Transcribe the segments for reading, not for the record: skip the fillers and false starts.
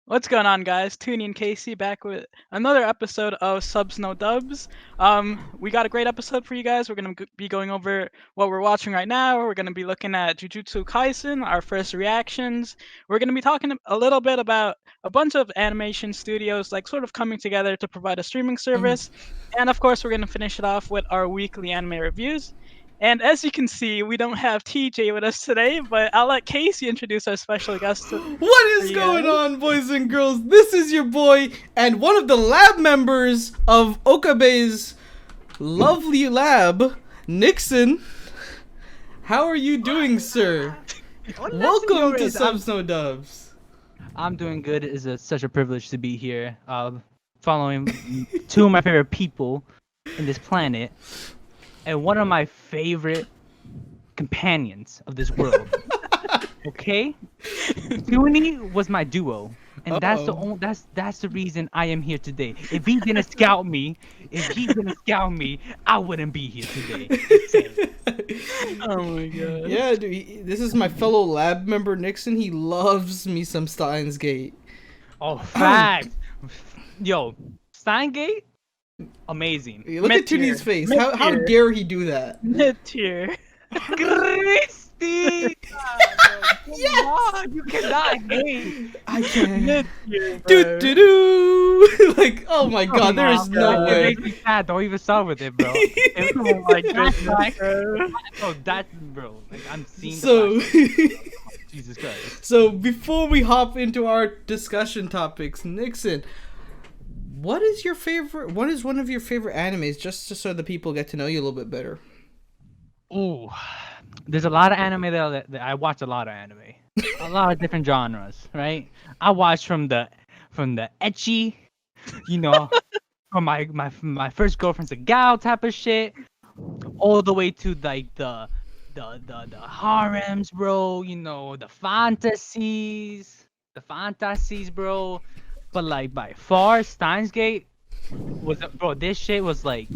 What's going on, guys? Toonie and Casey back with another episode of Subs No Dubs. We got a great episode for you guys. We're gonna be going over what we're watching right now. We're gonna be looking at Jujutsu Kaisen, our first reactions. We're gonna be talking a little bit about a bunch of animation studios, like sort of coming together to provide a streaming Mhm. service, and of course, we're gonna finish it off with our weekly anime reviews. And as you can see, we don't have TJ with us today, but I'll let Casey introduce our special guest What for is you going guys. on, boys and girls? This is your boy and one of the lab members of Okabe's lovely lab, Nixson. How are you doing, sir? Hola, Welcome to señores. Subs No Dubs. I'm doing good. Such a privilege to be here, following two of my favorite people in this planet, and one of my favorite companions of this world. Okay, Toonie was my duo, and Uh-oh. that's the reason I am here today. If he didn't scout me, I wouldn't be here today. Oh my god. Yeah, dude, this is my fellow lab member, Nixon. He loves me some Steins Gate. Oh, fact. Yo, Steingate, amazing. Look Mid at Toonie's tier. face. Mid How tier. dare he do that? Mid tier. Christy! Yes! You cannot hate. I can. Mid tier, Do bro. do do. Like, oh my god, there is no God. It way. makes me sad. Don't even start with it, bro. Oh my That's goodness, like, bro. no, that's bro. Like I'm seeing the So, flash. Jesus Christ. so before we hop into our discussion topics, Nixon, what is your favorite? What is one of your favorite animes? Just so the people get to know you a little bit better. Ooh, there's a lot of anime that I watch. A lot of anime, a lot of different genres. Right? I watch from the ecchi, you know, from my first girlfriend's a gal type of shit, all the way to like the harems, bro. You know, the fantasies, bro. But like by far, Steins Gate bro. This shit was like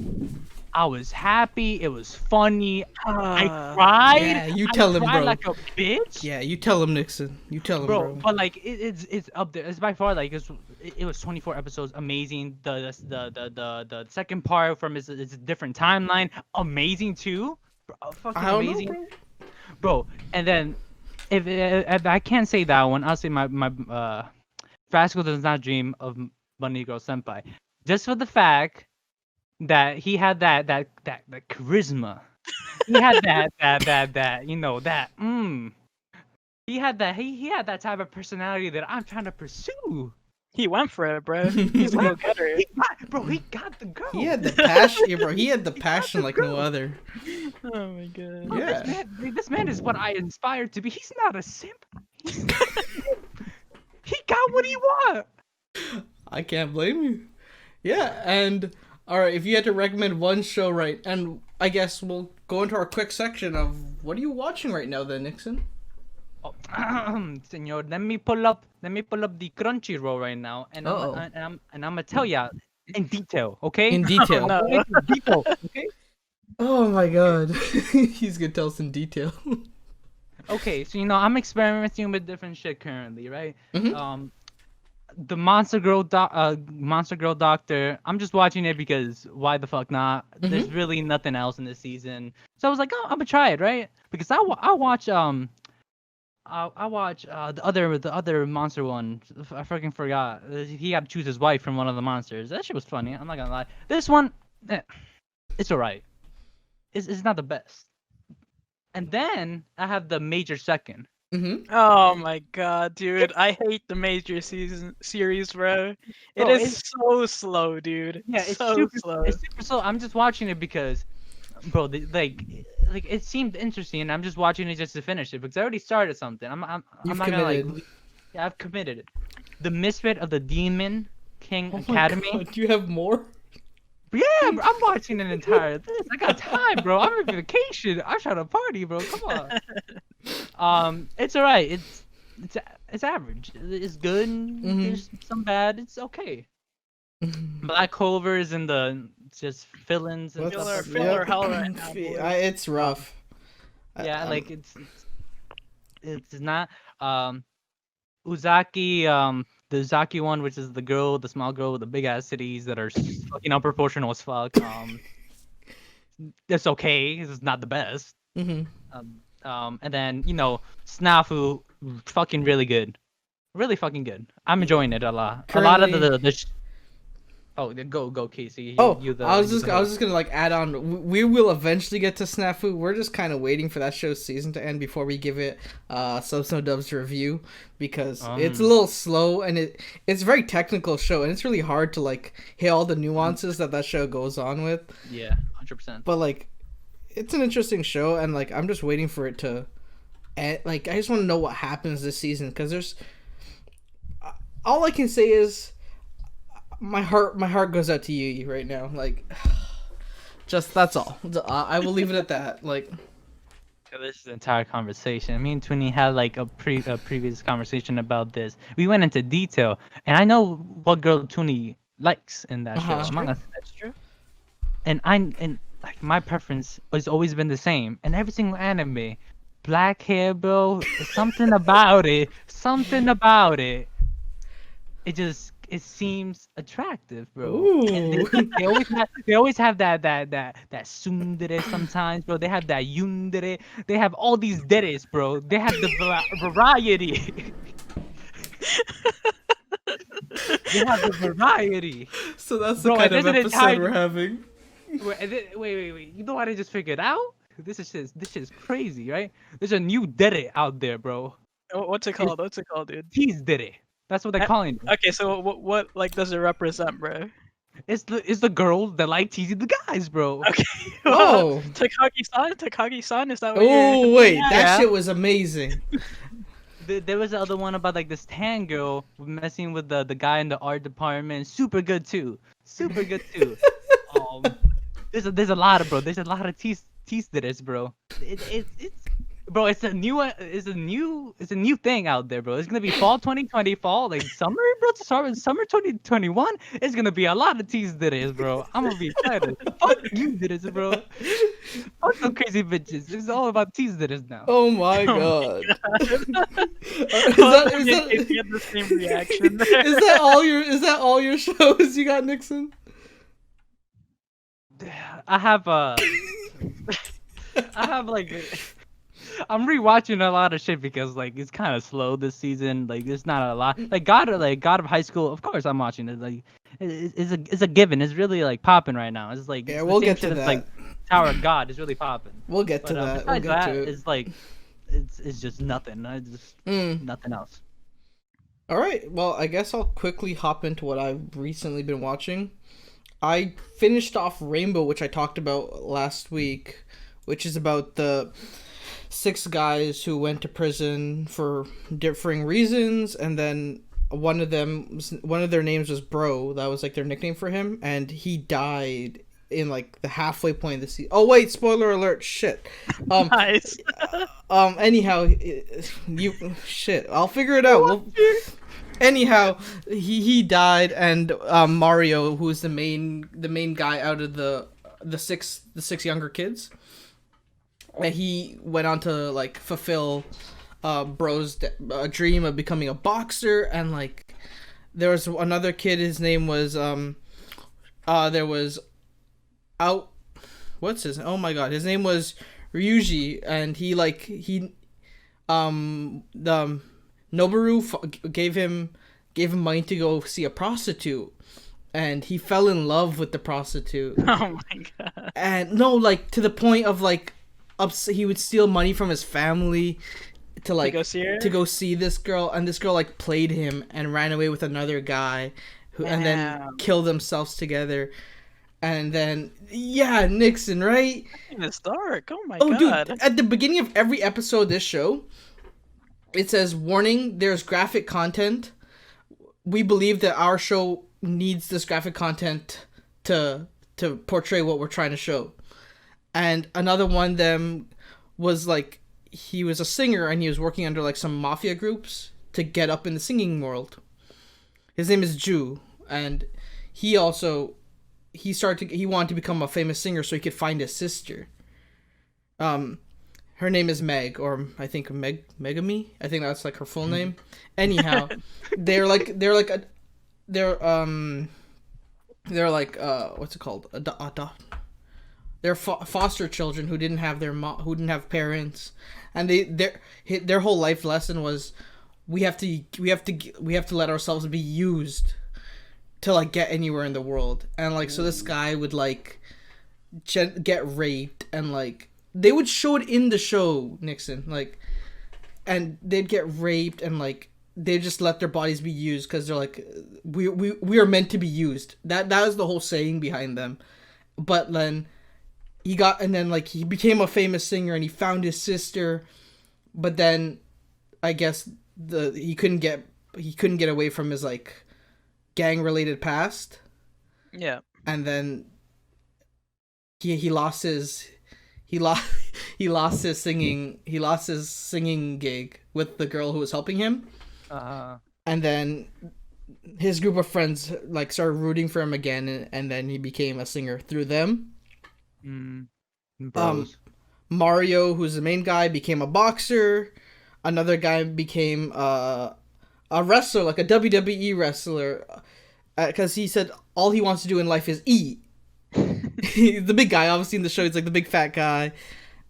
I was happy. It was funny. I cried. Yeah, you I tell him, cried bro. like a bitch. Yeah, you tell him, Nixon. You tell him, Bro, bro. but like it's up there. It's by far like it was 24 episodes, amazing. The second part from is a different timeline, amazing too. Fucking I don't know, amazing, bro. bro. And then if I can't say that one, I'll say my Fasco does not dream of Bunny Girl Senpai, just for the fact that he had that charisma. He had that you know that he had that type of personality that I'm trying to pursue. He went for it, bro. He's a Bro, go-getter. he got the girl. He had the passion, yeah, bro. He had the passion like no other. Oh my god. Bro, Yeah. this man is what I inspired to be. He's not a simp. He's not a simp. He got what he want. I can't blame you. Yeah, and all right, if you had to recommend one show, right, and I guess we'll go into our quick section of what are you watching right now, then, Nixon? Oh, senor, let me pull up the Crunchyroll right now, and Uh-oh. I'm gonna tell ya in detail, okay? In detail. No. In detail, okay? Oh my god, he's gonna tell us in detail. Okay, so I'm experimenting with different shit currently, right? Mhm. The Monster Girl Doctor. I'm just watching it because why the fuck not? There's really nothing else in this season, so I was like, oh, I'm gonna try it, right? Because I watch I watch the other monster one. I freaking forgot. He had to choose his wife from one of the monsters. That shit was funny. I'm not gonna lie. This one, it's alright. It's not the best. And then I have the major second. Oh my god, dude. I hate the major series, bro. It Bro, is so slow, dude. Yeah, it's So super. slow. It's super slow. I'm just watching it because, bro, like it seemed interesting, and I'm just watching it just to finish it because I already started something. I'm You've not gonna like. committed. Yeah, I've committed. The Misfit of the Demon King Oh my Academy. god, do you have more? Yeah, bro, I'm watching an entire this. I got time, bro. I'm on vacation. I'm trying to party, bro. Come on. It's alright. It's average. It's good. There's some bad. It's okay. Black Clovers and the just fill-ins and What's- stuff. Filler hell right now, boys. It's rough. Yeah, I- like it's not Uzaki the Zaki one, which is the small girl with the big ass titties that are fucking unproportional as fuck. It's okay. It's not the best. Mm-hmm. And then Snafu, fucking really good, really fucking good. I'm enjoying it a lot. A lot of go Casey. I was just gonna like add on. We will eventually get to Snafu. We're just kind of waiting for that show's season to end before we give it Subs No Dubs review, because it's a little slow and it's a very technical show and it's really hard to like hit all the nuances that show goes on with. Yeah, 100%. But like, it's an interesting show and like I'm just waiting for it to end. Like I just want to know what happens this season, because there's all I can say is. My heart goes out to you right now. Like, just that's all. I will leave it at that. Like, this is the entire conversation. Me and Twinny had like a previous conversation about this. We went into detail, and I know what girl Twinny likes in that show. Among us, that's true. And like my preference has always been the same. And every single anime, black hair, bro. Something about it. It seems attractive, bro. Ooh. They always have that tsundere sometimes, bro. They have that yundere. They have all these deres, bro. They have the variety. They have the variety. So that's the kind of episode we're having. Wait. You know what I just figured out? This is crazy, right? There's a new dere out there, bro. What's it called, dude? Tease dere. That's what they're calling it. Okay, so what like does it represent, bro? It's the girls that like teasing the guys, bro. Okay. Oh. Takagi-san, is that what Oh wait, that shit was amazing. There was the other one about like this tan girl messing with the guy in the art department. Super good too. There's a lot of tease this, bro. Bro, it's a new thing out there, bro. It's gonna be fall 2020, like summer, bro. Summer 2021. It's gonna be a lot of tease this, bro. I'm gonna be excited. Fuck you, this, bro. Fuck some crazy bitches. It's all about tease this now. Oh my god. Is that the same reaction? Is that all your shows you got, Nixon? I have like. I'm rewatching a lot of shit because like it's kind of slow this season. Like there's not a lot. Like God of High School. Of course I'm watching it. Like it's a given. It's really like popping right now. It's like we'll get to that. Like Tower of God is really popping. We'll get to that. Besides that, it's like it's just nothing. Nothing else. All right. Well, I guess I'll quickly hop into what I've recently been watching. I finished off Rainbow, which I talked about last week, which is about the 6 guys who went to prison for differing reasons, and then one of their names was Bro. That was like their nickname for him, and he died in like the halfway point of the season. Oh wait, spoiler alert! Shit. Nice. Anyhow, I'll figure it out. Anyhow, he died, and Mario, who is the main guy out of the six younger kids. And he went on to like fulfill Bro's dream of becoming a boxer, and like there was another kid. His name was what's his? Oh my god, his name was Ryuji, and the Noboru gave him money to go see a prostitute, and he fell in love with the prostitute. Oh my god! And no, like to the point of like. He would steal money from his family to go see this girl, and this girl like played him and ran away with another guy and then killed themselves together. And then Nixon, right? It's dark. Oh my god. Dude, at the beginning of every episode of this show, it says, warning, there's graphic content. We believe that our show needs this graphic content to portray what we're trying to show. And another one of them was like, he was a singer and he was working under like some mafia groups to get up in the singing world. His name is Ju, and he wanted to become a famous singer so he could find his sister. Her her name is Meg, or I think Megami. I think that's like her full name. Anyhow, they're like what's it called? They're foster children who didn't have who didn't have parents, and their whole life lesson was we have to let ourselves be used to like get anywhere in the world. And like so this guy would like get raped, and like they would show it in the show, Nixon, like, and they'd get raped, and like they just let their bodies be used because they're like we are meant to be used. That was the whole saying behind them. But then he became a famous singer, and he found his sister, but then I guess he couldn't get away from his like gang related past. Yeah. And then he lost his singing gig with the girl who was helping him. And then his group of friends like started rooting for him again, and then he became a singer through them. Mario, who's the main guy, became a boxer. Another guy became a wrestler, like a WWE wrestler, because he said all he wants to do in life is eat. The big guy, obviously in the show, he's like the big fat guy,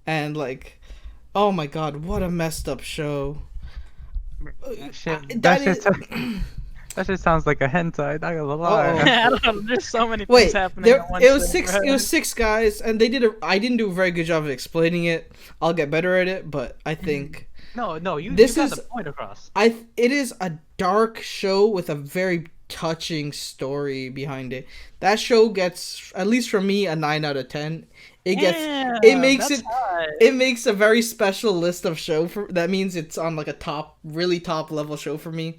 and like, oh my god, what a messed up show. That just sounds like a hentai. Not gonna lie. I don't know, there's so many things happening. It was six guys, and I didn't do a very good job of explaining it. I'll get better at it, but I think No, you got the point across. It is a dark show with a very touching story behind it. That show gets, at least for me, a 9 out of 10. It makes a very special list of that means it's on like a really top level show for me.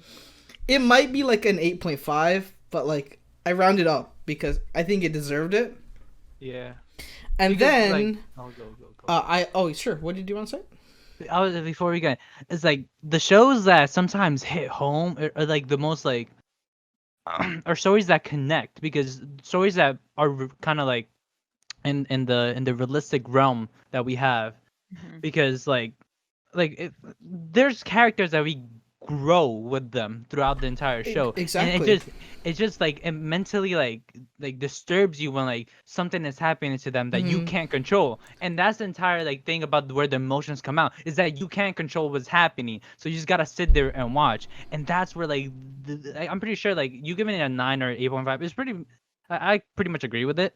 It might be like an 8.5, but like I rounded up because I think it deserved it. Yeah. And because, then go. Sure. What did you want to say? Before we go, it's like the shows that sometimes hit home are like the most like are stories that connect, because stories that are kind of like in the realistic realm that we have, because there's characters that we grow with them throughout the entire show. Exactly. And it just like it mentally like disturbs you when like something is happening to them that you can't control. And that's the entire like thing about where the emotions come out, is that you can't control what's happening, so you just gotta sit there and watch. And that's where like I'm pretty sure like you giving it a 9 or 8.5 is pretty, I pretty much agree with it,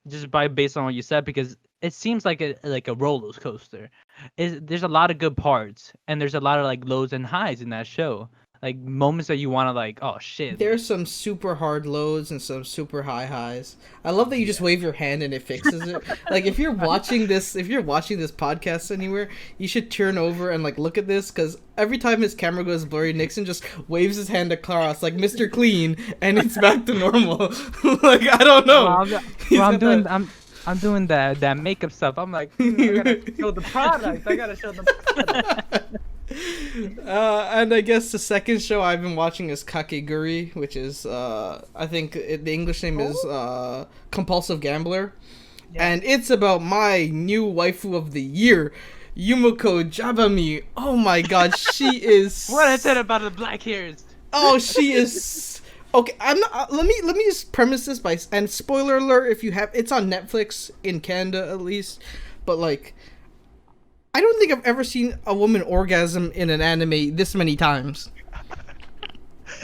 just based on what you said, because it seems like a roller coaster. There's a lot of good parts, and there's a lot of like lows and highs in that show, like moments that you want to like, oh shit. There's some super hard lows and some super high highs. I love that you just wave your hand and it fixes it. Like if you're watching this podcast anywhere, you should turn over and like look at this, because every time his camera goes blurry, Nixon just waves his hand across like Mr. Clean, and it's back to normal. Like I don't know. I'm doing that makeup stuff. I'm like, I gotta show the product. And I guess the second show I've been watching is Kakeguri, which is I think the English name is Compulsive Gambler. Yeah. And it's about my new waifu of the year, Yumiko Jabami. Oh my god, she is What I said about the black hairs. Oh, she is okay. I'm not. Let me just premise this by, and spoiler alert if you have. It's on Netflix in Canada at least, but like, I don't think I've ever seen a woman orgasm in an anime this many times.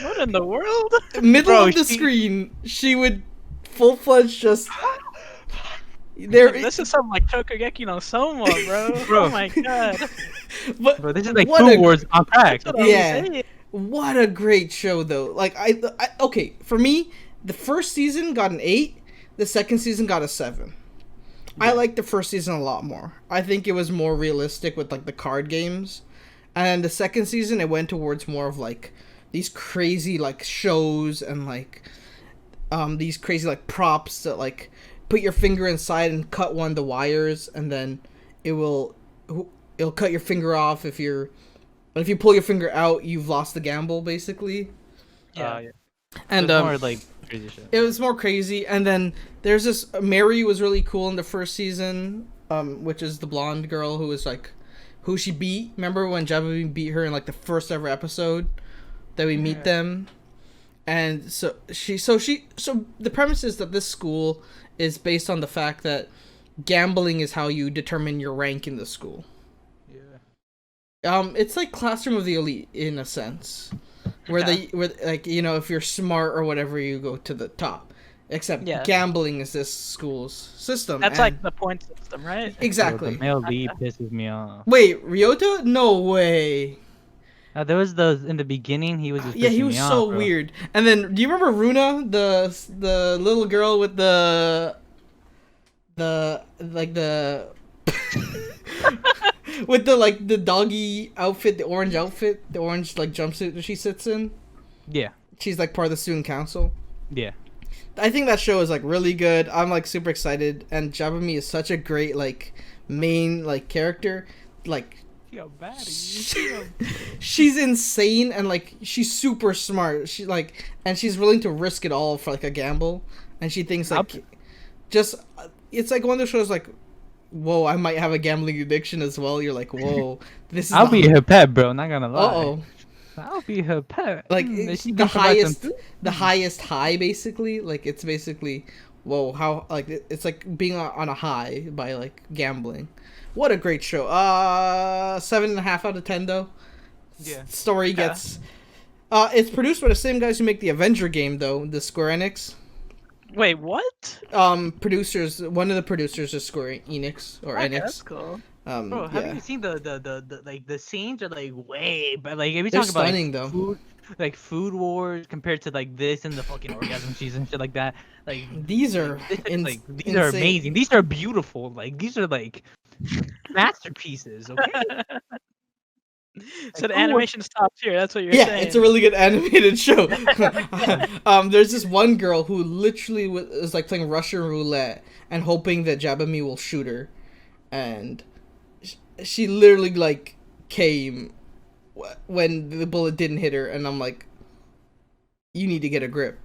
What in the world? Middle of the screen, she would full-fledged just. This is some like Tokugeki no Soma, bro. Oh my god. Bro, this is like Food Wars on crack. Yeah. What a great show, though. Like, okay, for me, the first season got an 8, the second season got a 7. Yeah. I like the first season a lot more. I think it was more realistic with, like, the card games. And the second season, it went towards more of, like, these crazy, like, shows and, like, these crazy, like, props that, like, put your finger inside and cut one of the wires, and then it'll cut your finger off if you pull your finger out, you've lost the gamble, basically. Yeah. And it was more like crazy shit. It was more crazy, and then there's this Mary was really cool in the first season, which is the blonde girl who was like who she beat. Remember when Jabba beat her in like the first ever episode that we meet them? And so the premise is that this school is based on the fact that gambling is how you determine your rank in the school. Yeah. It's like Classroom of the Elite in a sense, where where like, you know, if you're smart or whatever, you go to the top. Except gambling is this school's system. That's like the point system, right? Exactly. The male lead pisses me off. Wait, Ryota? No way. There was those in the beginning. He was just he was so weird. And then, do you remember Runa, the little girl with the with the doggy outfit, the orange outfit, the orange like jumpsuit that she sits in? Yeah. She's like part of the student council. Yeah. I think that show is like really good. I'm like super excited, and Jabami is such a great like main like character. Like, she's insane, and like she's super smart. She like, and she's willing to risk it all for like a gamble. And she thinks like, it's like one of those shows like, whoa, I might have a gambling addiction as well. You're like, whoa, this is. I'll be her pet, bro. Not gonna lie. Uh-oh. I'll be her pet. Like the highest high, basically. Like it's basically, whoa, how like it's like being on a high by like gambling. What a great show. 7.5 out of 10 though. Yeah. Story gets. It's produced by the same guys who make the Avenger game though, the Square Enix. Wait, what? Producers. One of the producers is Square Enix or Enix. That's cool. Bro, have you seen the like the scenes are like way, but like if we They're talk about stunning, like, though. food wars compared to like this and the fucking orgasm cheese and shit like that, like these are these are amazing. These are beautiful. Like these are like masterpieces. Okay. So the animation stops here. That's what you're saying. Yeah, it's a really good animated show. There's this one girl who literally was like playing Russian roulette and hoping that Jabami will shoot her, and she literally like came when the bullet didn't hit her, and I'm like, you need to get a grip.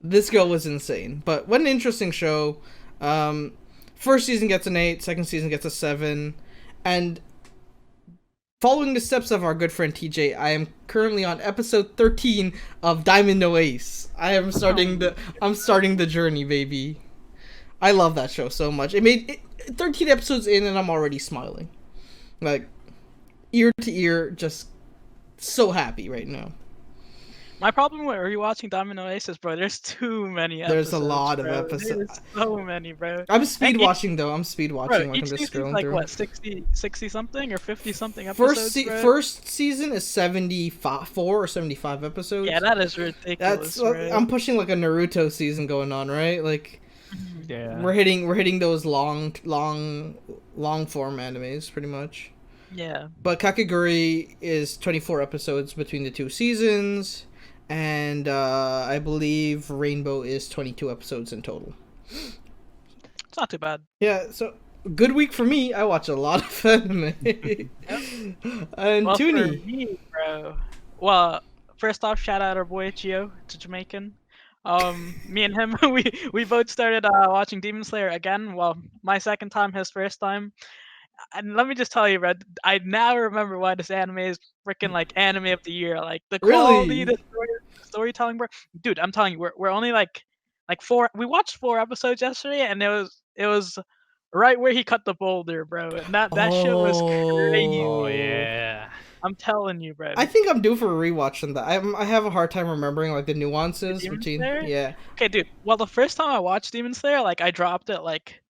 This girl was insane. But what an interesting show. First season gets an 8, second season gets a 7, and following the steps of our good friend TJ, I am currently on episode 13 of Diamond No Ace. I'm starting the journey, baby. I love that show so much. It made 13 episodes in, and I'm already smiling, like ear to ear, just so happy right now. My problem with rewatching Domino Aces, bro, there's too many episodes. There's a lot of bro. episodes. There's so many, bro. I'm speed watching though. I'm speed watching. Bro, like I'm each just season's scrolling like through. what, 60 something or 50 something episodes, bro? First season is 74 or 75 episoms. Yeah, that is ridiculous. That's I'm pushing like a Naruto season going on, right? Like, yeah, we're hitting those long form animes pretty much. Yeah. But Kakegurui is 24 episodes between the two seasons, and I believe Rainbow is 22 episodes in total. It's not too bad. Yeah, so good week for me. I watch a lot of anime. And well, Toonie. For me, bro. Well, first off, shout out our boy Gio, to Jamaican. Me and him, we both started watching Demon Slayer again. Well, my second time, his first time. And let me just tell you, bro, I now remember why this anime is freaking like anime of the year. Like the quality, the storytelling, bro. Dude, I'm telling you, we're only like 4. We watched 4 episodes yesterday, and it was right where he cut the boulder, bro. And that shit was crazy. Oh yeah. I'm telling you, bro. I think I'm due for a rewatch on that. I have a hard time remembering like the nuances between. Yeah. Okay, dude. Well, the first time I watched Demon Slayer, like I dropped it like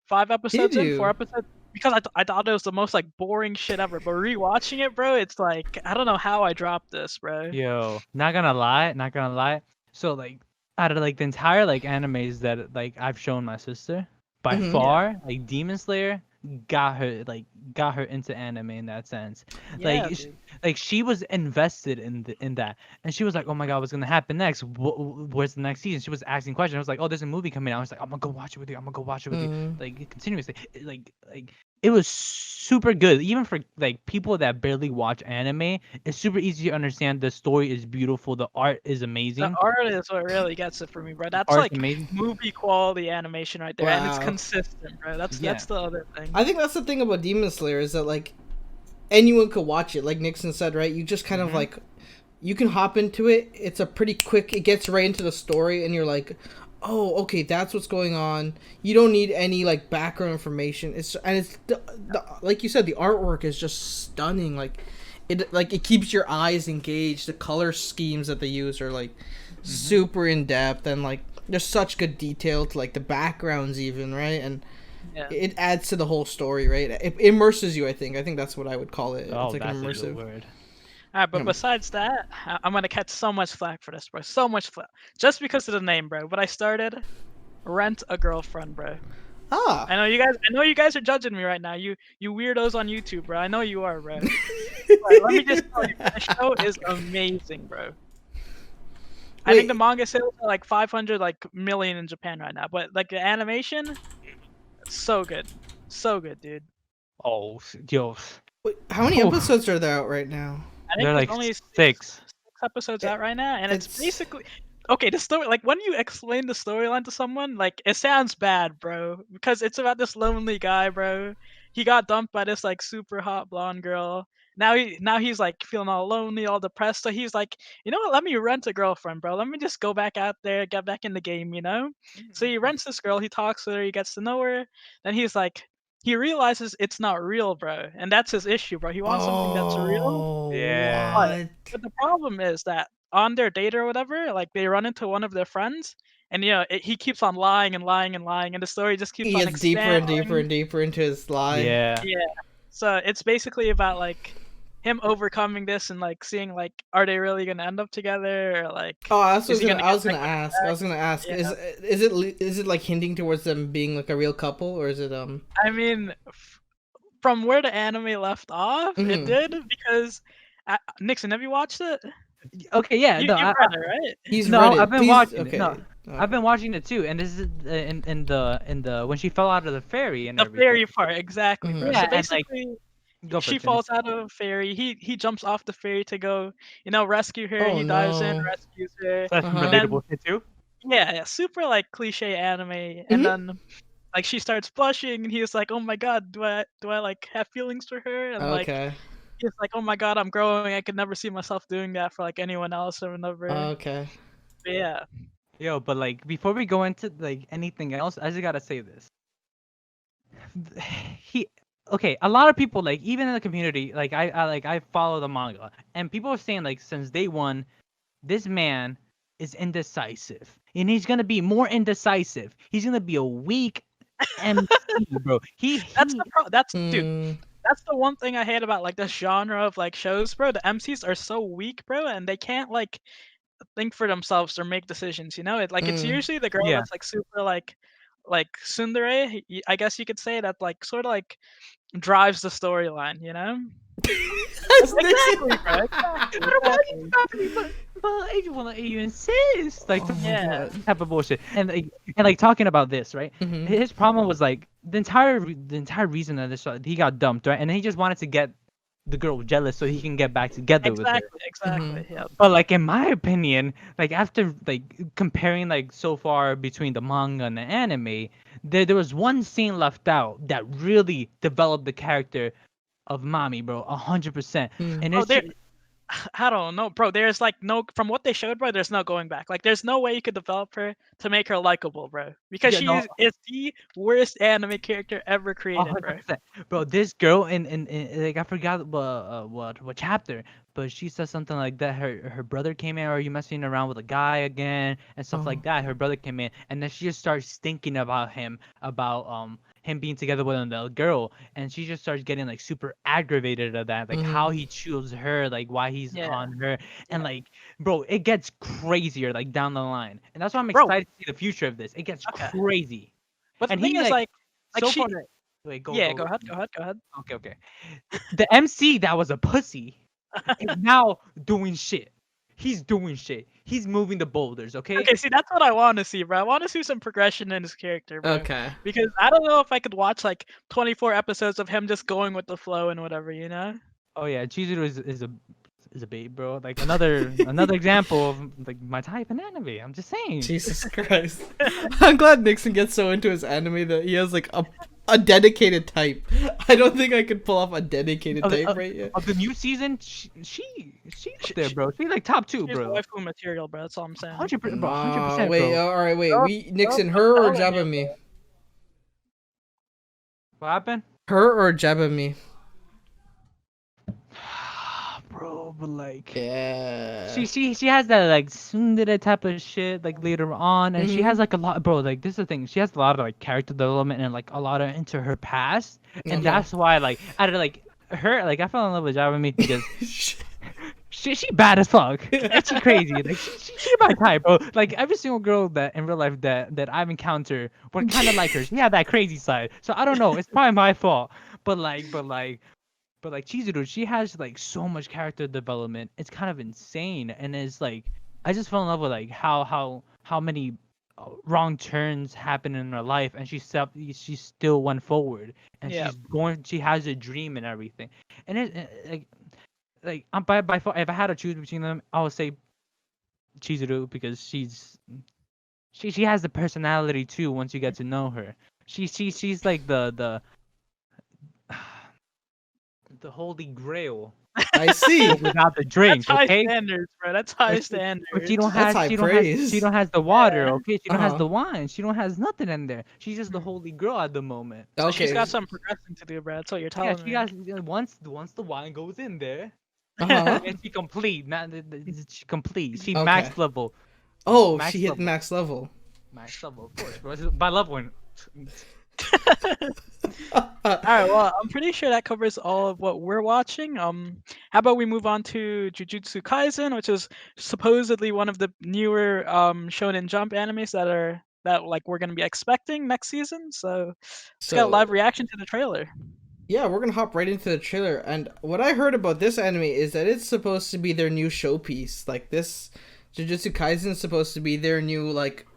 5 episodes in, 4 episodes. Because I thought it was the most like boring shit ever, but rewatching it, bro, it's like I don't know how I dropped this, bro. Yo, not gonna lie. So like out of like the entire like animes that like I've shown my sister, by far, like Demon Slayer got her into anime in that sense. Yeah, like she was invested in that, and she was like, "Oh my god, what's gonna happen next? Where's the next season?" She was asking questions. I was like, "Oh, there's a movie coming out." I was like, "I'm gonna go watch it with you. I'm gonna go watch it with you." Mm. Like continuously, like it was super good, even for like people that barely watch anime. It's super easy to understand. The story is beautiful. The art is The amazing. art is what really gets it for me, bro. The That's art's like amazing. movie quality animation right there, and it's Wow. consistent, bro. That's Yeah. the other thing. I think that's the thing about Demon Slayer is that like anyone could watch it. Like Nixon said, right? You just kind of like you can hop into it. It's a pretty quick. It gets right into the story, and you're like, oh, okay, that's what's going on. You don't need any like background information. It's like you said, the artwork is just stunning. It keeps your eyes engaged. The color schemes that they use are like super in depth, and like there's such good detail to like the backgrounds even, right? And Yeah. it adds to the whole story, right? It immerses you. I think that's what I would call it. Oh, It's like that's an a good immersive. word. Alright, but Yeah. besides that, I'm gonna catch so much flack for this, bro. So much flack. Just because of the name, bro. But I started Rent a Girlfriend, bro. Ah. I know you guys are judging me right now. You weirdos on YouTube, bro. I know you are, bro. But let me just tell you, the show is amazing, bro. I think the Wait. manga sales are like 500 like million in Japan right now, but like the animation, so good, dude. Oh, yo, Wait, how many Oof. episodes are there out right now? I think they're there's like only 6. 6 episodes It- out right now, and it's it's- basically okay. The story, like when you explain the storyline to someone, like it sounds bad, bro, because it's about this lonely guy, bro. He got dumped by this like super hot blonde girl. Now he's like feeling all lonely, all depressed. So he's like, you know what? Let me rent a girlfriend, bro. Let me just go back out there, get back in the game, you know. So he rents this girl. He talks to her. He gets to know her. Then he's like, he realizes it's not real, bro, and that's his issue, bro. He wants something that's real, Oh, Yeah. but what? but the problem is that on their date or whatever, like they run into one of their friends, and he keeps on lying and lying and lying, and the story just keeps He on gets deeper and deeper expanding. and deeper into his lie. Yeah. Yeah. So it's basically about like him overcoming this and like seeing like are they really gonna end up together or like Oh, that's what is he gonna I get was gonna back with ask. her I ex? was gonna ask. Yeah. Is it like hinting towards them being like a real couple, or is it I mean, from where the anime left off, it Mhm. did because Nixon, have you watched it? Okay, yeah. No, You've read it, right? He's no, read I've it. been Please, watching it. No, okay. I've been watching it too, and this is in the when she fell out of the ferry and The everything. fairy part, exactly, bro. Mhm. So Yeah, and like basically, go for she it, Jenny. falls out of a ferry. He jumps off the ferry to go, rescue her. Oh He dives in, no. rescues her, That's some Uh-huh. and then relatable shit too. yeah, super like cliche anime. And Mhm. then like she starts blushing, and he's like, "Oh my god, do I like have feelings for her?" And like Okay. he's like, "Oh my god, I'm growing. I could never see myself doing that for like anyone else or whatever." Okay. But yeah, Yo, but like before we go into like anything else, I just gotta say this. He okay, a lot of people like even in the community, like I follow the manga, and people are saying like since day one, this man is indecisive, and he's gonna be more indecisive. He's gonna be a weak MC, bro. that's the that's dude. Mm. That's the one thing I hate about like this genre of like shows, bro. The MCs are so weak, bro, and they can't like think for themselves or make decisions. It's Mm. usually the girl Yeah. that's like super like tsundere. I guess you could say that like sort of like drives the storyline. You know? That's Exactly, Nixon. bro. Exactly. But why do you Exactly. stop me? But you wanna you insist like Oh my Yeah. god. type of bullshit. And like talking about this, right? Mhm. His problem was like the entire reason that this he got dumped, right? And then he just wanted to get the girl jealous so he can get back together with her. Exactly. Exactly. Yeah. But like in my opinion, like after like comparing like so far between the manga and the anime, there was one scene left out that really developed the character of Mami, bro, 100%. Mm. And Oh, it's there. I don't know, bro. There's like no from what they showed, bro. There's no going back. Like, there's no way you could develop her to make her likable, bro. Because yeah, she no, is the worst anime character ever created, bro. 100%. Bro, this girl in like I forgot what chapter, but she said something like that her brother came in, or you messing around with a guy again and stuff Oh. like that. Her brother came in, and then she just starts thinking about him being together with another girl, and she just starts getting like super aggravated at that, like how Mhm. he chose her, like why he's Yeah, on her, and yeah. like bro, it gets crazier like down the line, and that's why I'm Bro, excited to see the future of this. It gets okay. crazy, But the and thing he is, like so far. she. Wait, Yeah, go. go ahead. Okay. The MC that was a pussy. is now doing shit. He's doing shit. He's moving the boulders, okay? Okay, see, that's what I want to see, bro. I want to see some progression in his character, bro. Okay. Because I don't know if I could watch like 24 episodes of him just going with the flow and whatever, you know? Oh yeah, Chizuru is a babe, bro. Like another example of like my type in anime. I'm just saying. Jesus Christ. I'm glad Nixon gets so into his anime that he has like a dedicated type. I don't think I could pull off a dedicated type right yet. Of the new season, she's up there, bro. She's like top 2, She's bro. waifu material, bro. That's all I'm saying. 100%, bro. 100%, bro. Wait, alright, wait. Oh, Nixon, oh, her or oh, Jabba me? What happened? Her or Jabba me? Bro, but like Yeah. she has that like tsundere type of shit like later on, and she has like a lot, bro. Like this is the thing, she has a lot of like character development and like a lot of into her past, and that's why like out of like her, like I fell in love with Java me because she bad as fuck, and she crazy, like she my type, bro. Like every single girl that in real life that I've encountered were kind of like her. She had that crazy side, so I don't know. It's probably my fault, but Chizuru, she has like so much character development. It's kind of insane, and it's like I just fell in love with like how many wrong turns happen in her life, and she still went forward, and Yeah. she's going. She has a dream and everything, and like I'm by far. If I had to choose between them, I would say Chizuru because she has the personality too. Once you get to know her, she's like the holy grail. I see. Without the drink, That's high okay? standards, bro. That's high standards. But she don't That's have high she don't praise. has she don't has the water, Yeah. okay? She don't has Uh-huh. the wine. She don't has nothing in there. She's just the holy girl at the moment. So Okay. she's got some progressing to do, bro. That's what you're telling Yeah, me. she got once the wine goes in there, Uh-huh. and she complete. She complete. She Okay. max level. Oh, Max she hit level. max level. Max level, of course. Bro. By level. Alright, well, I'm pretty sure that covers all of what we're watching. How about we move on to Jujutsu Kaisen, which is supposedly one of the newer Shonen Jump animes that like we're gonna be expecting next season. So let's get a live reaction to the trailer. Yeah, we're gonna hop right into the trailer. And what I heard about this anime is that it's supposed to be their new showpiece. Like this, Jujutsu Kaisen is supposed to be their new like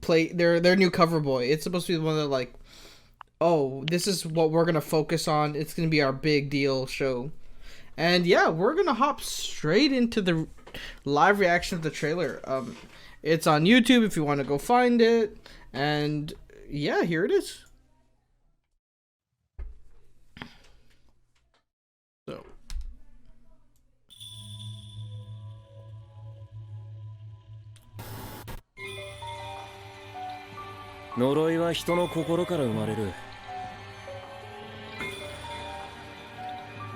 their new cover boy. It's supposed to be one of the like, oh, this is what we're gonna focus on. It's gonna be our big deal show. And yeah, we're gonna hop straight into the live reaction of the trailer. It's on YouTube if you want to go find it. And yeah, here it is. So.呪いは人の心から生まれる。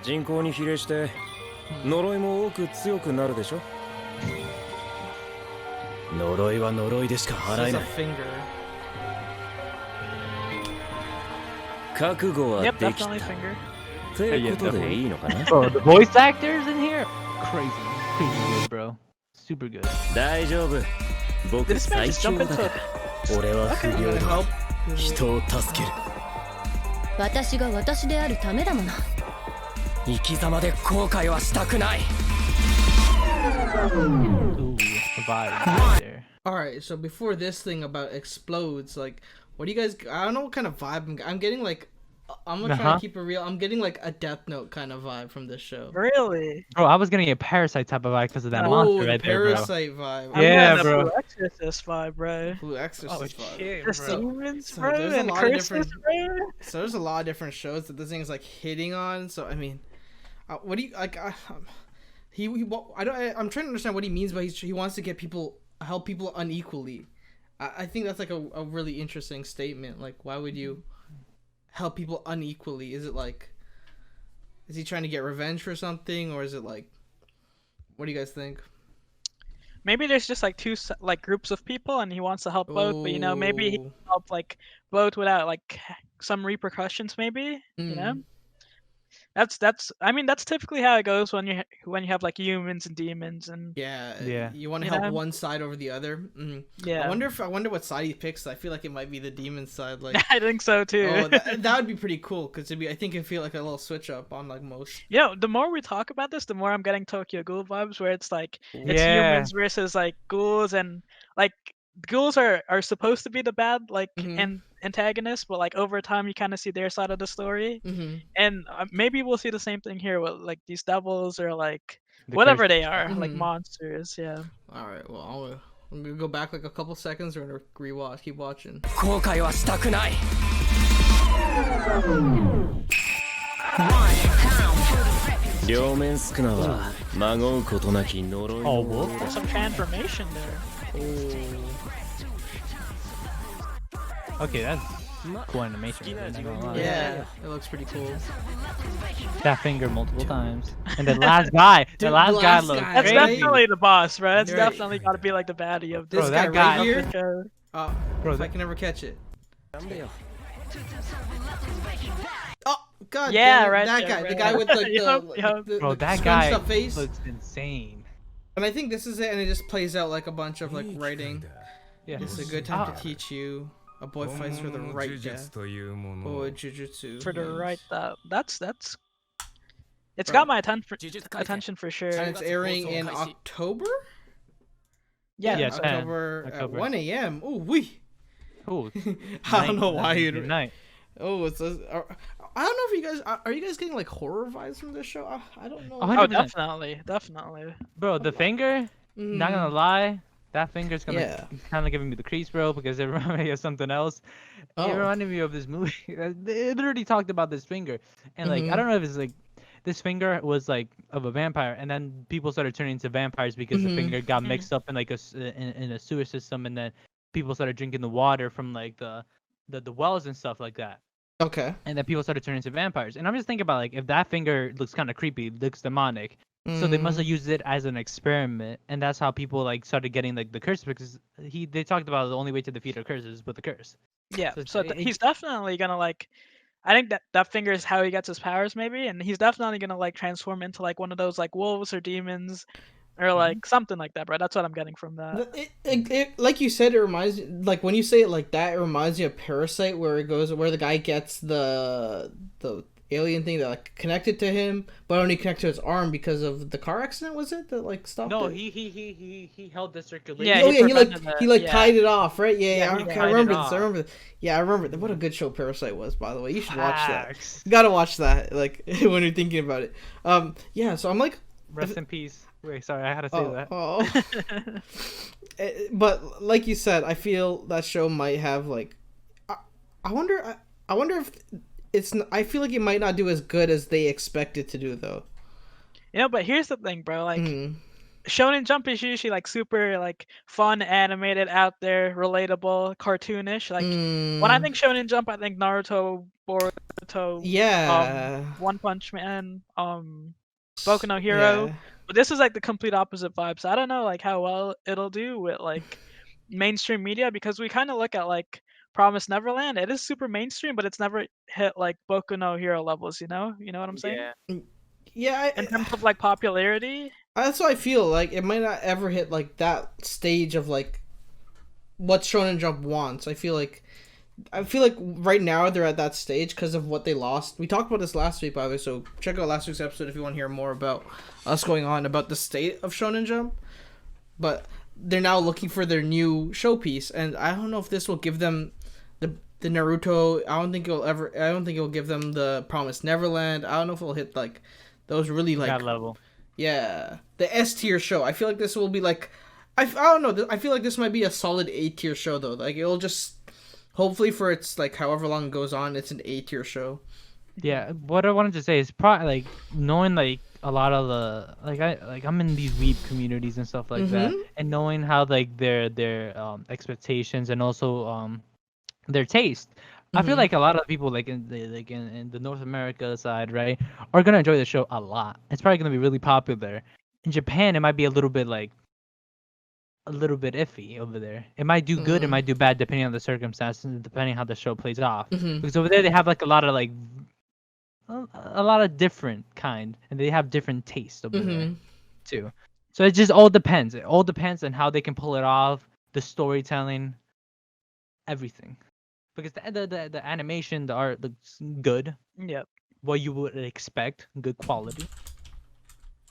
人口に比例して呪いも多く強くなるでしょ。呪いは呪いでしか払えない。覚悟はで Yep, きた。 definitely finger. ってことでいいのかな。 Bro, the voice actors in here, crazy good, bro. Super good. 大丈夫。僕 Did this man 最 just 強 jump だ into から。俺は不 I'm 平 gonna 等。 help. 人を助ける。私が私であるためだもの。生き様で後悔はしたくない。 Ooh, the vibe right there. Alright, so before this thing about explodes, like, what do you guys... I don't know what kind of vibe I'm getting, like... I'm gonna try to keep it real. I'm getting, like, a Death Note kind of vibe from this show. Really? Bro, I was gonna get Parasite type of vibe because of that Oh, monster the right there, bro. Parasite vibe. I'm Yeah, getting a bro. Blue Exorcist vibe, bro. Blue Exorcist vibe. shit, Just bro. demons, So bro, there's a and lot of curses, different- bro. So there's a lot of different shows that this thing is, like, hitting on. So, I mean... what do you... Like, I'm trying to understand what he means by he wants to get people... Help people unequally. I think that's, like, a really interesting statement. Like, why would you... help people unequally? Is it like, is he trying to get revenge for something, or is it like, what do you guys think? Maybe there's just like two like groups of people, and he wants to help both. But you know, maybe he Oh. can help like both without like some repercussions. Maybe you know. That's I mean that's typically how it goes when you have like humans and demons and Yeah. You want to You help know? one side over the other. yeah. I wonder what side he picks. I feel like it might be the demon side. Like, I think so too. oh, that would be pretty cool because I think it'd feel like a little switch up on like most. You know, the more we talk about this, the more I'm getting Tokyo Ghoul vibes, where it's like it's Yeah. humans versus like ghouls, and like ghouls are supposed to be the bad like Mhm. and antagonists, but like over time you kind of see their side of the story, Mm-hmm. and maybe we'll see the same thing here with like these devils or like The whatever curse- they are, like Mhm. monsters. Yeah. All right. Well, I'm gonna go back like a couple seconds. We're gonna rewatch. Keep watching. 後悔はしたくない 両面宿儺はまごうことなき呪いの Oh, whoop. There's some transformation there. Okay, that's cool animation. Not gonna lie. Yeah, it looks pretty cool. That finger multiple times. And the last guy, Dude, the last guy last looks guy, That's crazy. right? definitely the boss, right? That's Right. definitely got to be like the baddie of This Bro, guy that guy- right here. the show. Bro, If I that- can never catch it. なんだよ Oh God! Yeah, damn it, right That there, guy, right the guy there. with like Yup, the, yup. the, Bro, the that scrunched guy up face. looks insane. And I think this is it, and it just plays out like a bunch of like writing. Yeah. It's a good time Ah. to teach you. A boy fights for the right death. というもの Oh, jujutsu. For the yes. right that's it's Bro. got my attention 呪術廻戦 attention for And sure. it's airing in October. Yeah, Yeah, so- 10. October at October. 1 a.m. Ooh, wee. Cool. I don't know why Good you'd. night. Oh, it's. I don't know if you guys are you guys getting like horror vibes from this show. I don't know. Oh, Oh, 100%. definitely. Bro, the finger, not gonna lie, that finger's gonna Yeah. kind of giving me the creeps, bro, because it reminded me of something else. Oh. It reminded me of this movie. They literally talked about this finger, and like Mhm. I don't know if it's like this finger was like of a vampire, and then people started turning into vampires because Mhm. the finger got Mhm. mixed up in like in a sewer system, and then people started drinking the water from like the wells and stuff like that. Okay. And then people started turning into vampires. And I'm just thinking about like if that finger looks kind of creepy, looks demonic. So they must have used it as an experiment, and that's how people like started getting like the curse because they talked about the only way to defeat a curse is with the curse. Yeah, So so it- he's definitely gonna like. I think that finger is how he gets his powers, maybe, and he's definitely gonna like transform into like one of those like wolves or demons, or like something like that, bro. That's what I'm getting from that. It, like you said, it reminds like when you say it like that, it reminds me of Parasite, where it goes where the guy gets the alien thing that like connected to him, but only connected to his arm because of the car accident. Was it that like stopped? No, it? he held the circulation. Yeah, Oh he yeah, prevented he it, like yeah. tied it off, right? Yeah, Yeah, he okay, tied I it remember this. off. I remember. Yeah, I remember. What a good show Parasite was, by the way. You should watch that. Facts. You gotta watch that, like when you're thinking about it. Yeah. So I'm like, Rest in peace. Wait, sorry, I had to say that. But like you said, I feel that show might have like, I wonder if I feel like it might not do as good as they expect it to do though. You know, but here's the thing, bro. Like, Mhm. Shonen Jump is usually like super like fun, animated, out there, relatable, cartoonish. Like when I Mm, think Shonen Jump, I think Naruto, Boruto, yeah, One Punch Man, Boku no Hero. yeah. But this is like the complete opposite vibe. So I don't know like how well it'll do with like mainstream media, because we kind of look at like Promised Neverland. It is super mainstream, but it's never hit like Boku no Hero levels. You know what I'm saying? Yeah. Yeah, In terms of like popularity. that's what I feel like. It might not ever hit like that stage of like what Shonen Jump wants. I feel like right now they're at that stage because of what they lost. We talked about this last week, by the way, so check out last week's episode if you want to hear more about us going on about the state of Shonen Jump. But they're now looking for their new showpiece, and I don't know if this will give them the Naruto. I don't think it'll give them the Promised Neverland. I don't know if it'll hit like those really like that level. yeah, the S tier show. I feel like this will be like, I don't know. I feel like this might be a solid A tier show though. Like it'll just, hopefully for its like however long it goes on, it's an A tier show. Yeah, what I wanted to say is probably like knowing like a lot of the I'm in these weeb communities and stuff like that, and knowing how like their expectations and also their taste. I feel Mhm. like a lot of people like in the North America side, right, are gonna enjoy the show a lot. It's probably gonna be really popular. In Japan, it might be a little bit iffy over there. It might do good, it might do bad depending on the circumstances, depending how the show plays off. Mhm. Because over there they have like a lot of like a lot of different kind, and they have different tastes over there Mhm. too. So it just all depends. It all depends on how they can pull it off, the storytelling, everything. Because the animation, the art looks good, Yep. what you would expect, good quality.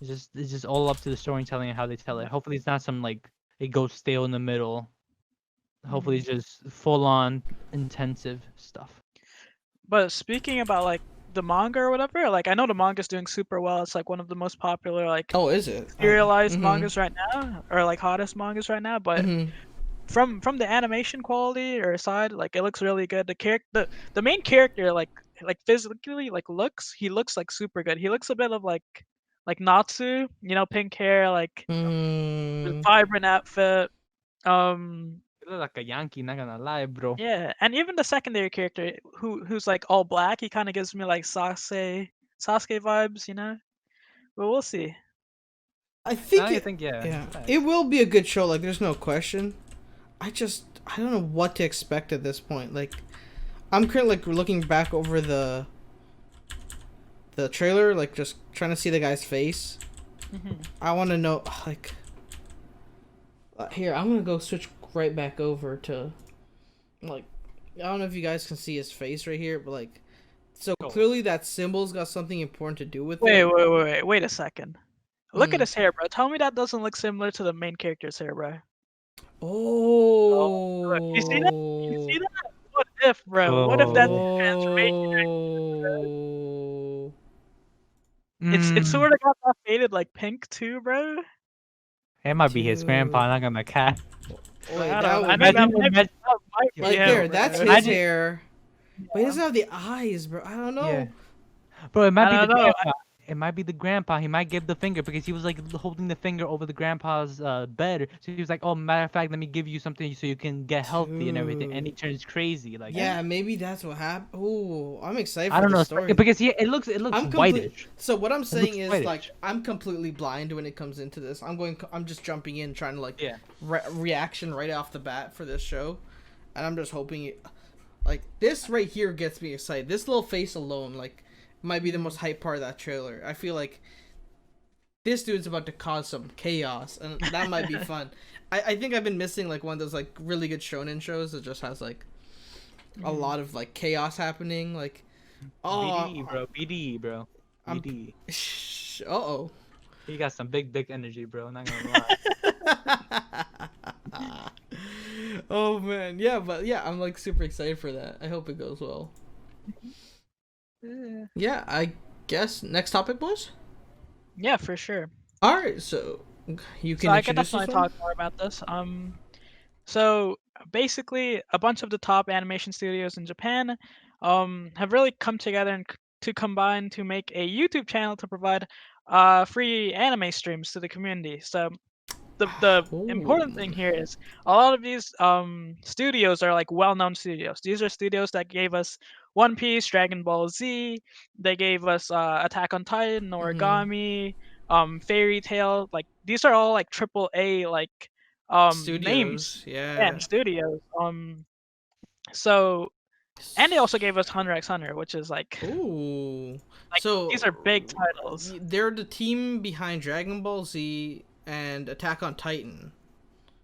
It's just all up to the storytelling and how they tell it. Hopefully, it's not some like it goes stale in the middle. Hopefully, it's just full on intensive stuff. But speaking about like the manga or whatever, like I know the manga's doing super well. It's like one of the most popular like Oh, is it? serialized Mhm. mangas right now, or like hottest mangas right now. But Mhm. from the animation quality or side, like it looks really good. The main character like physically like he looks like super good. He looks a bit of like Natsu, pink hair, like Mm. vibrant outfit. Um You look like a Yankee, not gonna lie, bro. yeah, and even the secondary character who's like all black, he kind of gives me like Sasuke vibes, But we'll see. I Now think you it. think, yeah, Yeah, it facts. will be a good show. Like, there's no question. I don't know what to expect at this point. Like, I'm currently like looking back over the trailer, like just trying to see the guy's face. Hmm. I want to know, like, here I'm gonna go switch right back over to, like, I don't know if you guys can see his face right here, but like, so Go. clearly that symbol's got something important to do with Wait, it. wait, wait, wait a second. Look at Hmm. his hair, bro. Tell me that doesn't look similar to the main character's hair, bro. Oh, look. You see that? You Oh. see that? What if, bro? What if that's Oh. his transformation? Oh. It's Mm. sort of got that faded like pink too, bro. It might be his grandpa, Dude. not gonna cat. But Wait, I that don't know. I would think be that Imagine, might, imagine, that might be like him, there. That's bro. his imagine, hair, but he Yeah. doesn't have the eyes, bro. I don't yeah. know. Bro, it might I be the don't know. grandpa. It might be the grandpa. He might give the finger because he was like holding the finger over the grandpa's bed. So he was like, "Oh, matter of fact, let me give you something so you can get healthy and everything." And he Dude. turns crazy. Like, Yeah, maybe that's what happened. Oh, I'm excited I for don't the know, story. because it looks I'm complete. whitish. So what I'm It looks saying is like whitish. I'm completely blind when it comes into this. I'm just jumping in, trying to like Yeah. reaction right off the bat for this show, and I'm just hoping it, like this right here gets me excited. This little face alone, like, might be the most hype part of that trailer. I feel like this dude's about to cause some chaos, and that might be fun. I think I've been missing like one of those like really good shonen shows that just has like a lot of like chaos happening. Like, oh, BD, bro. BD, bro. I'm. BD. Uh-oh. He got some big dick energy, bro. Not gonna lie. Oh man, yeah, but yeah, I'm like super excited for that. I hope it goes well. Yeah, I guess next topic, boys. Yeah, for sure. All right, so you So can I could introduce this definitely one. talk more about this. So basically, a bunch of the top animation studios in Japan, have really come together to combine to make a YouTube channel to provide free anime streams to the community. So the Oh. important thing here is a lot of these studios are like well-known studios. These are studios that gave us One Piece, Dragon Ball Z. They gave us Attack on Titan, Mm-hmm. Origami, Fairy Tail. Like these are all like triple A like names Studios, and yeah. studios. So and they also gave us Hunter x Hunter, which is Ooh. like these are big So titles. they're the team behind Dragon Ball Z and Attack on Titan.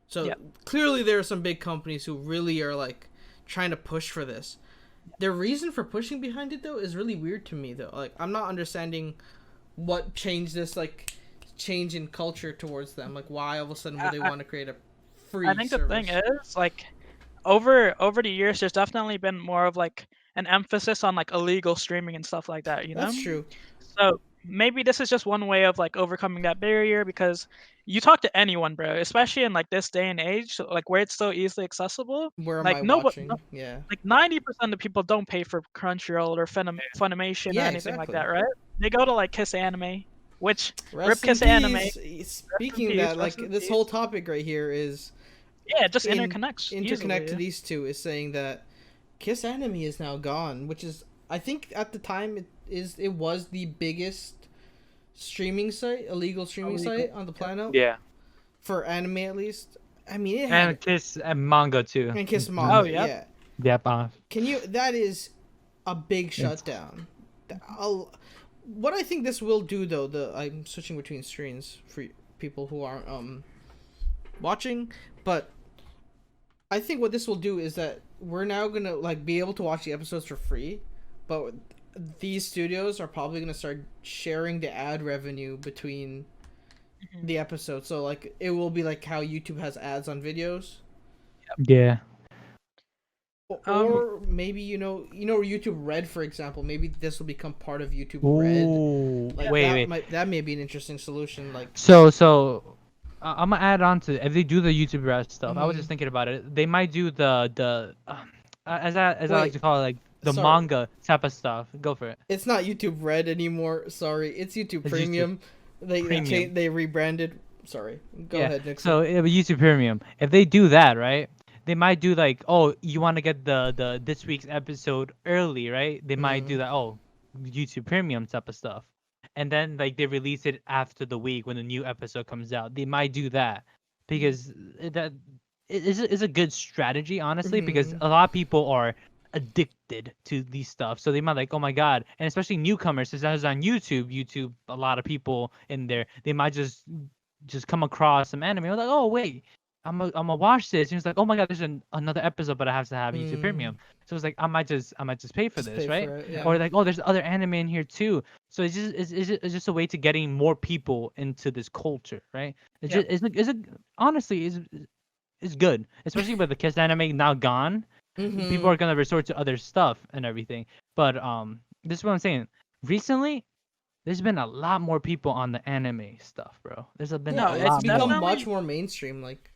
So Yeah. clearly there are some big companies who really are like trying to push for this. Their reason for pushing behind it though is really weird to me though. Like, I'm not understanding what changed this like change in culture towards them. Like, why all of a sudden would they I, want to create a I free think the thing service? is like over the years there's definitely been more of like an emphasis on like illegal streaming and stuff like that, That's true. so maybe this is just one way of like overcoming that barrier, because you talk to anyone, bro, especially in like this day and age, like where it's so easily accessible. Where am Like I nobody, watching? Yeah. like 90% of people don't pay for Crunchyroll or Funimation or Yeah, anything like exactly. that, right? They go to like Kiss Anime, which rip Rest in Kiss Anime, peace. rest in Speaking of peace, that, like rest in this whole peace. topic right here is Yeah, it just in interconnects interconnect to easily. these two is saying that Kiss Anime is now gone, which is, I think at the time it was the biggest streaming site, illegal streaming Illegal. site on the planet Yeah. for anime at least. I mean, it And had Kiss and manga too. and Kiss Oh, manga, yep. yeah. Yep. Can you? That is a big It's- shutdown. What I think this will do though, I'm switching between screens for people who aren't watching, but I think what this will do is that we're now gonna like be able to watch the episodes for free, but these studios are probably gonna start sharing the ad revenue between the episodes. So like it will be like how YouTube has ads on videos. Yeah. Or maybe YouTube Red, for example. Maybe this will become part of YouTube Red. Ooh, Like wait. that may be an interesting solution. Like So I'm gonna add on to if they do the YouTube Red stuff. I was just Mhm. thinking about it. They might do the as I like Wait, to call it, like the sorry. manga type of stuff. Go for it. it's not YouTube Red anymore. Sorry, it's YouTube It's YouTube Premium. Premium. They rebranded. Sorry, go ahead, Nixon. So it would YouTube Premium. If they do that, right? They might do like, oh, you want to get the this week's episode early, right? They might do that. Oh, YouTube Premium type of stuff, and then like they release it after the week when the new episode comes out. They might do that because that is a good strategy, honestly, because a lot of people are addicted to these stuff. So they might like, oh my god, and especially newcomers, since that is on YouTube, a lot of people in there, they might just come across some anime. Like, oh wait, I'm gonna watch this. And it's like, oh my god, there's another episode, but I have to have YouTube Premium. So it's like I might just pay for Just this, pay right? for it, yeah. Or like, oh, there's other anime in here too. So it's just a way to getting more people into this culture, right? It's Yep. just it's a honestly is good, especially with the Kiss anime now gone. People are gonna resort to other stuff and everything. But this is what I'm saying. Recently, there's been a lot more people on the anime stuff, bro. There's been No, a it's lot become more. much more mainstream. Like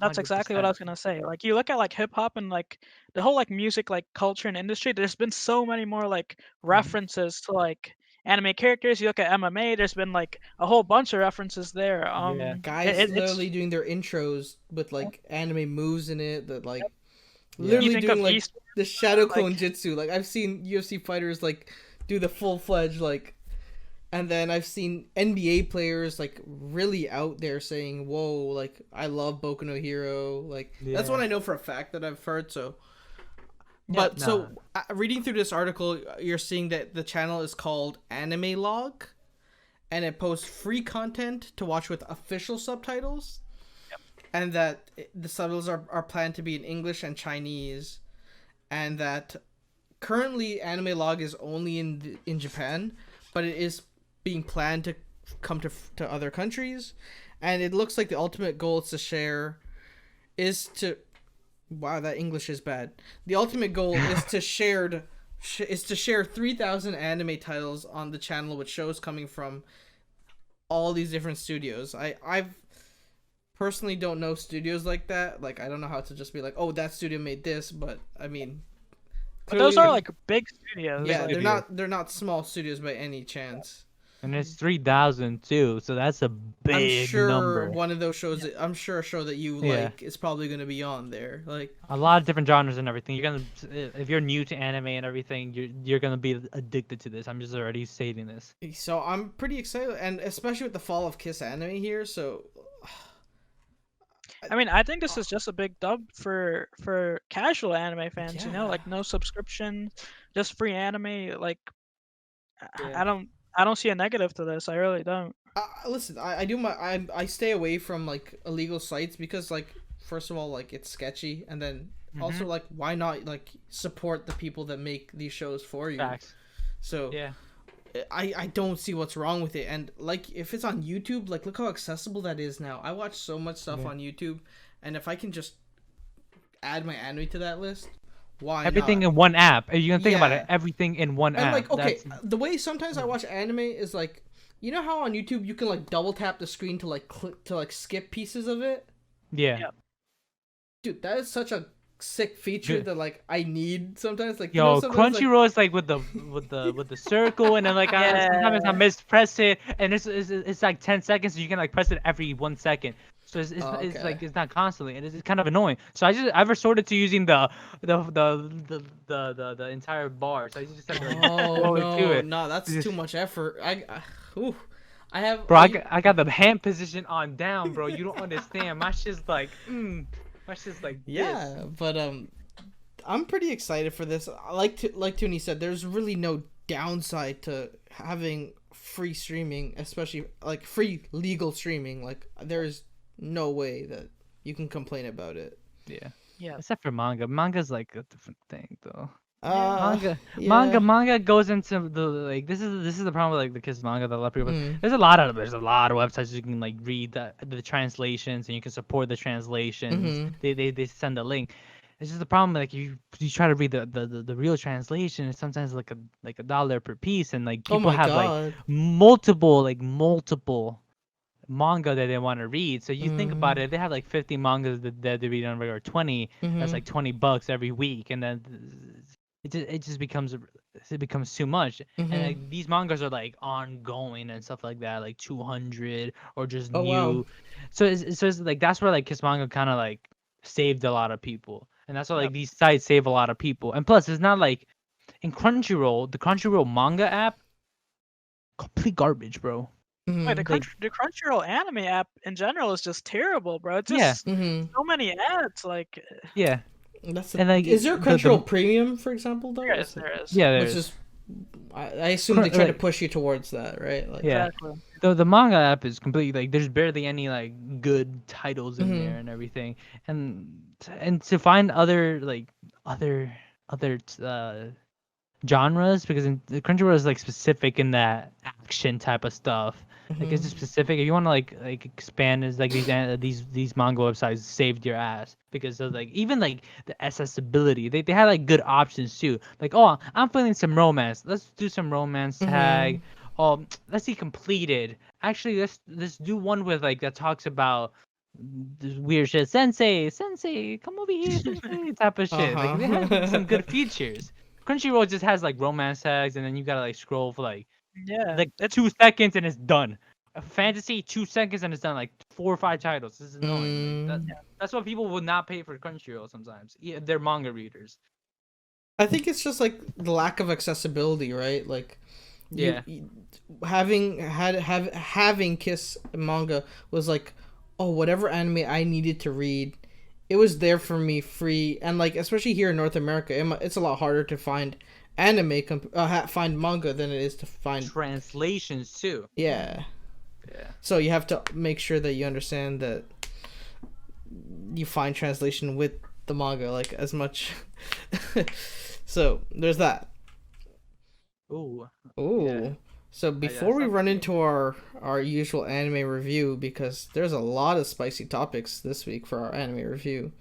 That's exactly what I was gonna say. Like you look at like hip hop and like the whole like music like culture and industry. There's been so many more like references to like anime characters. You look at MMA. There's been like a whole bunch of references there. Yeah. guys it's literally doing their intros with like anime moves in it that like Yeah. literally You think doing of like East- the shadow clone like- jutsu. Like I've seen UFC fighters like do the full-fledged like, and then I've seen NBA players like really out there saying, "Whoa, like I love Boku no Hero." Like that's what Yeah. I know for a fact that I've heard. So, Yeah, but so reading through this article, you're seeing that the channel is called Anime Log, and it posts free content to watch with official subtitles, and that the subtitles are planned to be in English and Chinese, and that currently Anime Log is only in Japan, but it is being planned to come to other countries, and it looks like the ultimate goal wow, that English is bad. The ultimate goal is to share 3,000 anime titles on the channel with shows coming from all these different studios. I've personally don't know studios like that. Like I don't know how to just be like, oh, that studio made this, but I mean, But those are clearly- like big studios. yeah, like- they're not small studios by any chance. And it's 3,000 too, so that's a big I'm sure number. one of those shows. I'm sure a show that you Yeah. like is probably going to be on there. Like, A lot of different genres and everything. You're gonna, if you're new to anime and everything, you're gonna be addicted to this. I'm just already stating this. so I'm pretty excited, and especially with the fall of Kiss anime here. So, I mean, I think this is just a big dub for casual anime fans. You know, Yeah. like no subscription, just free anime. Like, Yeah. I don't see a negative to this. I really don't. listen, I stay away from like illegal sites because like first of all like it's sketchy, and then also like why not like support the people that make these shows for you. Facts. So Yeah. I don't see what's wrong with it. And like if it's on YouTube, like look how accessible that is now. I watch so much stuff on YouTube, and if I can just add my anime to that list, why Everything not? in one app. You can think about Yeah. it. Everything in one And app. like okay, That's- the way sometimes I watch anime is like, you know how on YouTube you can like double tap the screen to like click to like skip pieces of it? yeah. Yep. Dude, that is such a sick feature Good. that like I need sometimes. Like Yo, sometimes, like, Crunchyroll is like with the circle, and then like sometimes I mispress it, and it's like 10 seconds, so you can like press it every 1 second. So it's Oh, it's okay. like it's not constantly, and it's kind of annoying. So I've resorted to using the entire bar. So I just have to like, Oh go into it. no, that's Just- too much effort. I have Bro, I got the hand position on down, bro. You don't understand. My shit's like, my shit's like this. yeah, but I'm pretty excited for this. Like Toonie said, there's really no downside to having free streaming, especially like free legal streaming. Like there is no way that you can complain about it. Yeah. Yeah. Except for manga. Manga's like a different thing though. Yeah. Manga goes into the like this is the problem with like the kids manga that a lot of people Mm. there's a lot of websites you can like read the translations and you can support the translations. Mhm. They send a link. It's just the problem like you try to read the real translation, it's sometimes like a dollar per piece and like Oh people my have like god. multiple manga that they want to read. So you think about Mm. it, they have like 50 mangas that they read on regular 20. That's Mhm. like $20 every week, and then it just becomes too much. And Mhm. like these mangas are like ongoing and stuff like that, like 200 or just Oh wow. new. So it's like that's where like Kiss Manga kind of like saved a lot of people, and that's why like Yep. these sites save a lot of people. And plus, it's not like in Crunchyroll, the Crunchyroll manga app, complete garbage, bro. Wait, Mhm. Like the Crunchyroll anime app in general is just terrible, bro. It's yeah, just Mhm. so many ads. Like, yeah. That's And like is there a the Crunchyroll Premium, for example, though? there is, there is. yeah, Which there's is, I assume they try to like push you towards that, right? Like, yeah. Exactly. The manga app is completely like there's barely any like good titles in there Mhm. and everything, and to find other like other genres because the Crunchyroll is like specific in that action type of stuff. Like it's Mhm. just specific. If you want to like expand, is like these manga websites saved your ass because of like even like the accessibility. They had like good options too. Like oh I'm feeling some romance. Let's do some romance tag. Mhm. Oh let's see completed. Actually let's do one with like that talks about this weird shit. Sensei, come over here, sensei, type of shit. Like they have some good Uh-huh. features. Crunchyroll just has like romance tags, and then you gotta like scroll for Yeah. like 2 seconds, and it's done. A fantasy, 2 seconds, and it's done. Like 4 or 5 titles. This is annoying. Like Mm. that's why people would not pay for Crunchyroll sometimes. Yeah, they're manga readers. I think it's just like the lack of accessibility, right? Like, Yeah. having Kiss manga was like, oh, whatever anime I needed to read, it was there for me free. And like, especially here in North America, it's a lot harder to find find manga than it is to find. Translations too. Yeah. Yeah. So you have to make sure that you understand that you find translation with the manga like as much. So there's that. Ooh. Ooh. Yeah. So before we sounds run good. into our usual anime review, because there's a lot of spicy topics this week for our anime review,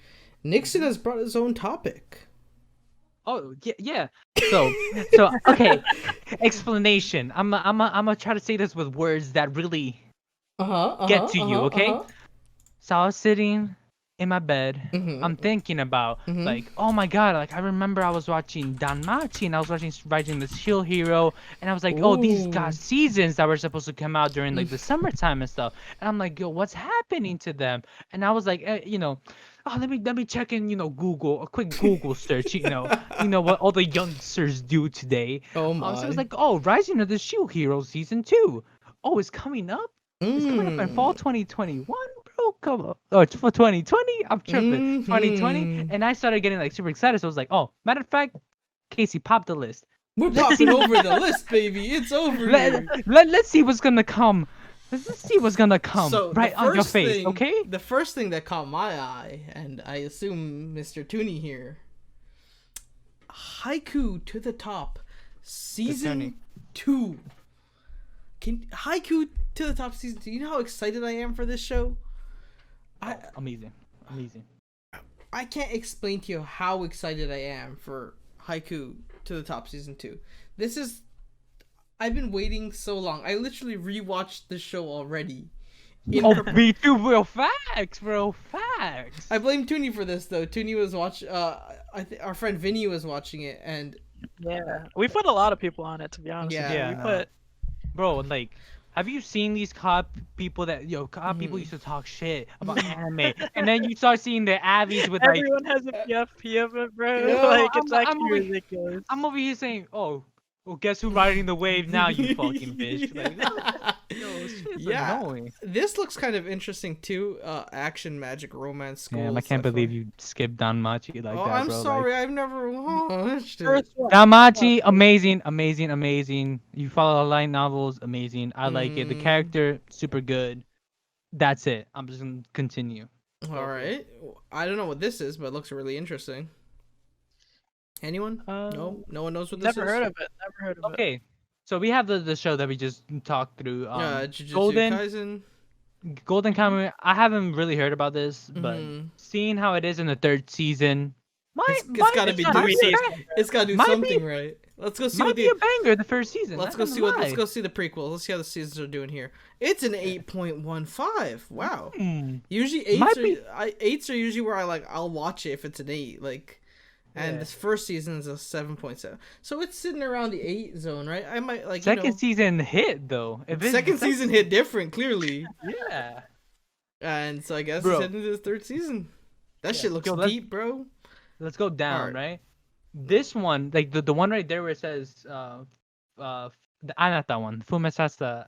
Nixon has brought his own topic. Oh yeah. So okay. Explanation. I'm gonna try to say this with words that really get to you. Okay. So I was sitting in my bed. Mm-hmm. I'm thinking about Mhm. like, oh my god, like I remember I was watching Danmachi and I was watching this Shield Hero, and I was like, oh, these got Ooh. seasons that were supposed to come out during like the summertime and stuff. And I'm like, yo, what's happening to them? And I was like, oh, let me check in, Google, a quick Google search, what all the youngsters do today. Oh my. So it was like, oh, Rising of the Shield Hero season 2. Oh, it's coming up. It's coming up in fall 2021, bro. Come on. Oh, it's for 2020. I'm tripping. 2020. Mhm. And I started getting like super excited. So I was like, oh, matter of fact, Casey, pop the list. We're popping over the list, baby. It's over here. Let's see what's gonna come. Let's see what's gonna come So right the on your first face, thing, okay? The first thing that caught my eye, and I assume Mr. Tooney here, Haiku to the Top, season 2. Haiku to the Top season 2? You know how excited I am for this show? Amazing. I can't explain to you how excited I am for Haiku to the Top season 2. I've been waiting so long. I literally rewatched the show already. Me too, bro. Facts, bro. Facts. I blame Tooney for this though. Tooney was our friend Vinny was watching it, and Yeah. We put a lot of people on it, to be honest. Yeah, with you. yeah, We no. put. Bro, like, have you seen these cop people people used to talk shit about anime, and then you start seeing the Abbies with like, Everyone has a PFP of it, bro. Yeah. Like, it's I'm actually over- ridiculous. I'm over here saying, oh, Well, guess who's riding the wave now, you fucking bitch. Like, yo, shit's Yeah. annoying. This looks kind of interesting too. Action, magic, romance, school. Damn, I can't sci-fi. believe you skipped Danmachi like Oh, that, I'm bro. sorry. I've never watched it. First one. Danmachi, amazing, amazing, amazing. You follow the light novels, amazing. I like it. The Mm. character, super good. That's it. I'm just gonna continue. All right. I don't know what this is, but it looks really interesting. Anyone? No one knows what this Never is. heard of it. Never heard of it. Okay, so we have the show that we just talked through. Jujutsu Golden Kaisen. Golden Kamuy. I haven't really heard about this, but Mhm. seeing how it is in the third season, It's gotta be not doing bad. something. It's gotta do Might something be- right. Let's go see Might what be the a banger the first season. let's not go gonna see what let's lie. go see the prequel. Let's see how the seasons are doing here. It's an 8.15. Wow. Usually Might be- eights are usually where I'll watch it if it's an 8. And Yeah. this first season is a 7.7. So it's sitting around the 8 zone, right? I might Second season hit though. If it's second season hit different, clearly. Yeah. And so I guess Bro. it's heading to the third seson. That shit looks Yo, let's- deep, bro. Let's go down, Alright. right? This one, like the one right there where it says the Anata one, Fumesasa,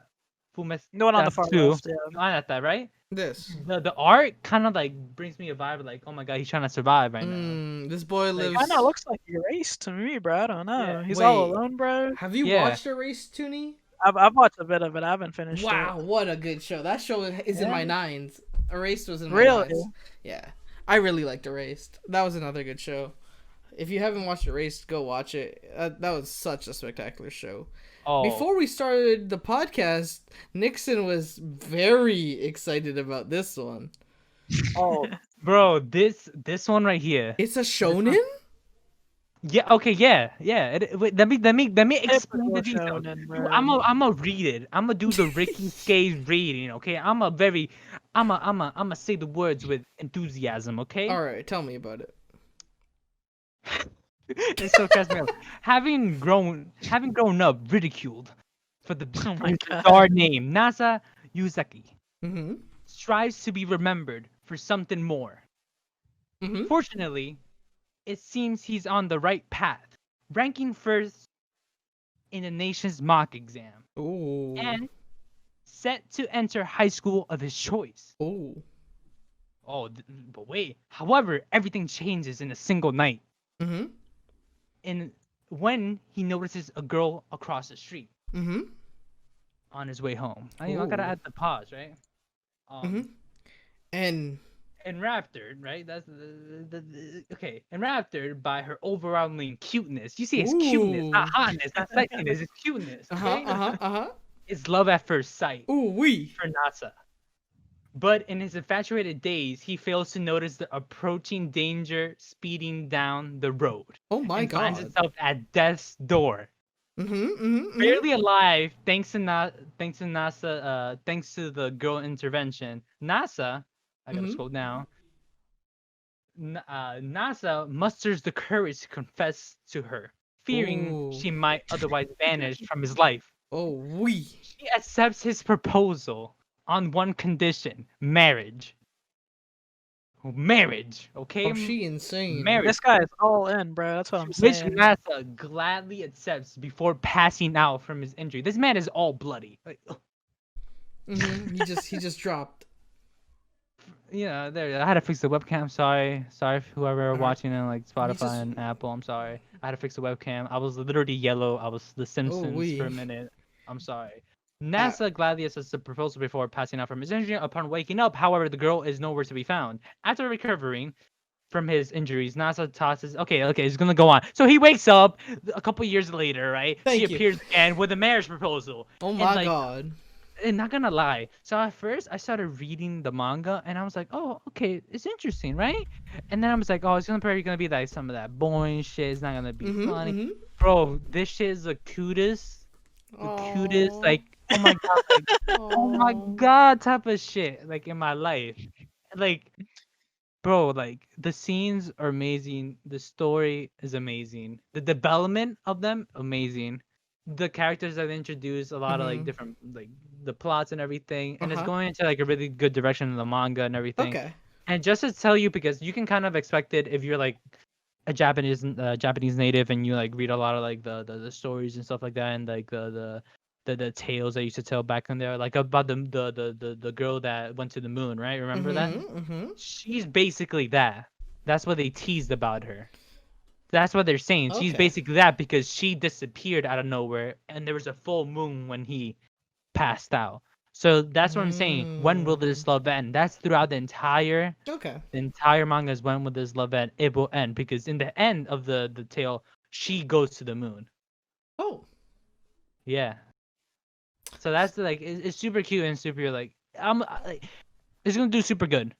No one on the far Fumetsu, left. Yeah. Anata, right? This. The art kind of like brings me a vibe like, oh my god, he's trying to survive right now. This boy Like, lives. Why not? Looks like Erased to me, bro. I don't know. Yeah. He's all Wait. alone, bro. Have you Yeah. watched Erased, Toonie? I've watched a bit of it. I haven't finished Wow, what a good show. That show is in my Yeah. nines. Erased was in my Really? nines. Yeah. I really liked Erased. That was another good show. If you haven't watched Erased, go watch it. That was such a spectacular show. Oh, Before we started the podcast, Nixon was very excited about this one. it. Oh, bro, this one right here. It's a shonen? Yeah. Okay. Yeah. Yeah. Wait, let me explain the typical details. shonen, Dude, bro. I'm a read it. I'm gonna do the Ricky Skate reading. Okay. I'm a say the words with enthusiasm. Okay. All right, tell me about it. It's so fascinating. Having grown up ridiculed for the my God. bizarre name, Nasa Yuzaki Mm-hmm. strives to be remembered for something more. Mm-hmm. Fortunately, it seems he's on the right path, ranking first in the nation's mock exam Ooh. and set to enter high school of his choice. Ooh. Oh, but wait. However, everything changes in a single night. Mm-hmm. And when he notices a girl across the street Mm-hmm. on his way home. I gotta Ooh. add the pause, right? Mm-hmm. And Enraptured, right? That's okay. Enraptured by her overwhelming cuteness. You see, it's cuteness, not Ooh. hotness, not sexiness. It's cuteness. Okay? It's It's love at first sight Ooh wee. for Nasa. But in his infatuated days, he fails to notice the approaching danger speeding down the road. Oh my and finds god. himself at death's door. Mm-hmm. Barely alive, thanks to NASA, thanks to the girl intervention. NASA, I gotta Mhm. scroll down. NASA musters the courage to confess to her, fearing Ooh. she might otherwise vanish from his life. Oh wee. She accepts his proposal on one condition: marriage. Marriage, okay? Oh, she insane. Marriage. This guy is all in, bro. That's what I'm Which saying. NASA gladly accepts before passing out from his injury. This man is all bloody. Like, Mm-hmm. He just dropped. yeah, there. I had to fix the webcam. Sorry whoever Alright. watching in like Spotify just- and Apple. I'm sorry. I had to fix the webcam. I was literally yellow. I was The Simpsons wee. for a minute. I'm sorry. NASA gladly accepts the proposal before passing out from his injury. Upon waking up, however, the girl is nowhere to be found. After recovering from his injuries, NASA tosses. Okay, it's gonna go on. So he wakes up a couple years later, right? Thank She you. appears again with a marriage proposal. Oh my like, god. And not gonna lie, so at first I started reading the manga and I was like, oh, okay, it's interesting, right? And then I was like, oh, it's probably gonna be like some of that boring shit. It's not gonna be Mm-hmm, funny, mm-hmm. bro. This shit is the cutest, like, oh my god, like, oh my god, type of shit, like in my life, like, bro, like the scenes are amazing, the story is amazing, the development of them amazing. The characters that introduce a lot of like Mhm. different like the plots and everything, and it's Uh-huh. going into like a really good direction in the manga and everything. Okay. And just to tell you, because you can kind of expect it if you're like a Japanese native, and you like read a lot of like the stories and stuff like that, and like the tales that used to tell back in there, like about the girl that went to the moon, right? Remember that? Mm-hmm. She's basically that. That's what they teased about her. That's what they're saying. She's Okay. basically that because she disappeared out of nowhere, and there was a full moon when he passed out. So that's what I'm saying. When will this love end? That's throughout Okay. the entire manga is when will this love end? It will end because in the end of the tale, she goes to the moon. Oh. Yeah. So that's like it's super cute and super like it's gonna do super good.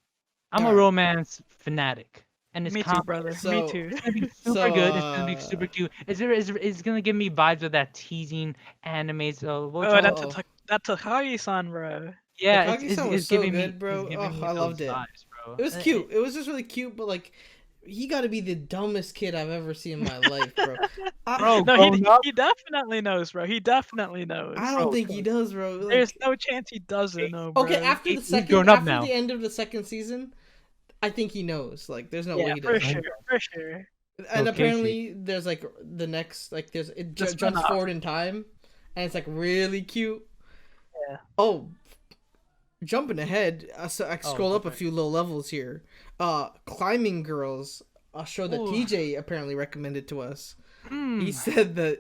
I'm a Alright. romance fanatic, and it's Me too, brother. So- Me too. It's gonna be super good. It's gonna be super cute. It's gonna give me vibes of that teasing anime. So Oh, Uh-oh. that's Takagi-san, bro. yeah, Takagi-san was it's so giving good, me, bro. It's giving me I those loved it. vibes, bro. It was cute. It was just really cute, but like, he got to be the dumbest kid I've ever seen in my life, bro. Bro, No, grown up. he definitely knows, bro. He definitely knows. I don't Bro, think he does, bro. Like, There's no chance he doesn't know, bro. okay, after He's grown up now. the end of the second season, I think he knows. Like, there's no way yeah, he for doesn't. sure, for sure. And Okay, apparently, there's like the next, like, it The jumps spin-off. forward in time, and it's like really cute. Yeah. Oh, jumping ahead, so I scroll up a okay. few little levels here. Climbing Girls, a show that Ooh. TJ apparently recommended to us. Hmm. He said that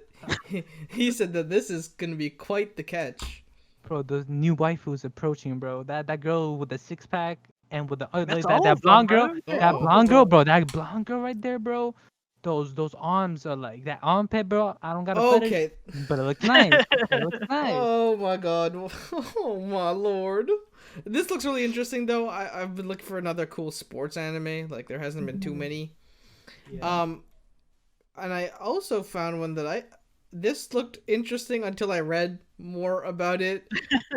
he said that this is gonna be quite the catch. Bro, the new waifu is approaching, bro. That girl with the six pack and with the That's that, all that of them, blonde girl, bro. Yeah. that Oh. blonde girl, bro. That blonde girl right there, bro. Those arms are like that armpit, bro. I don't got a fetish, Okay. but it looks nice. It looks nice. Oh my god. Oh my lord. This looks really interesting though. I've been looking for another cool sports anime. Like there hasn't been too many. Yeah. And I also found one that this looked interesting until I read more about it.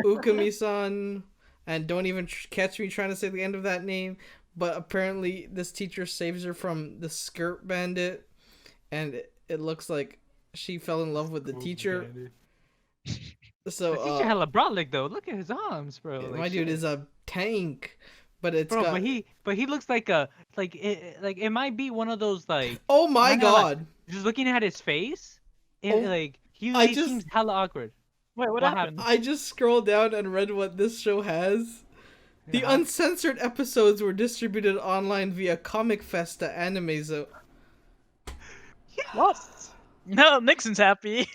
Ukami-san, and don't even catch me trying to say the end of that name. But apparently, this teacher saves her from the skirt bandit, and it looks like she fell in love with the teacher. So, The teacher hella brolic though. Look at his arms, bro. my Like, dude shit. is a tank, but it's Bro, got. but he looks like it might be one of those like Oh my kinda like- god! just looking at his face, Oh, like I he just- seems hella awkward. Wait, what What happened? I just scrolled down and read what this show has. The Uh-huh. uncensored episodes were distributed online via Comic Festa Anime Zone. What? No, Nixon's happy.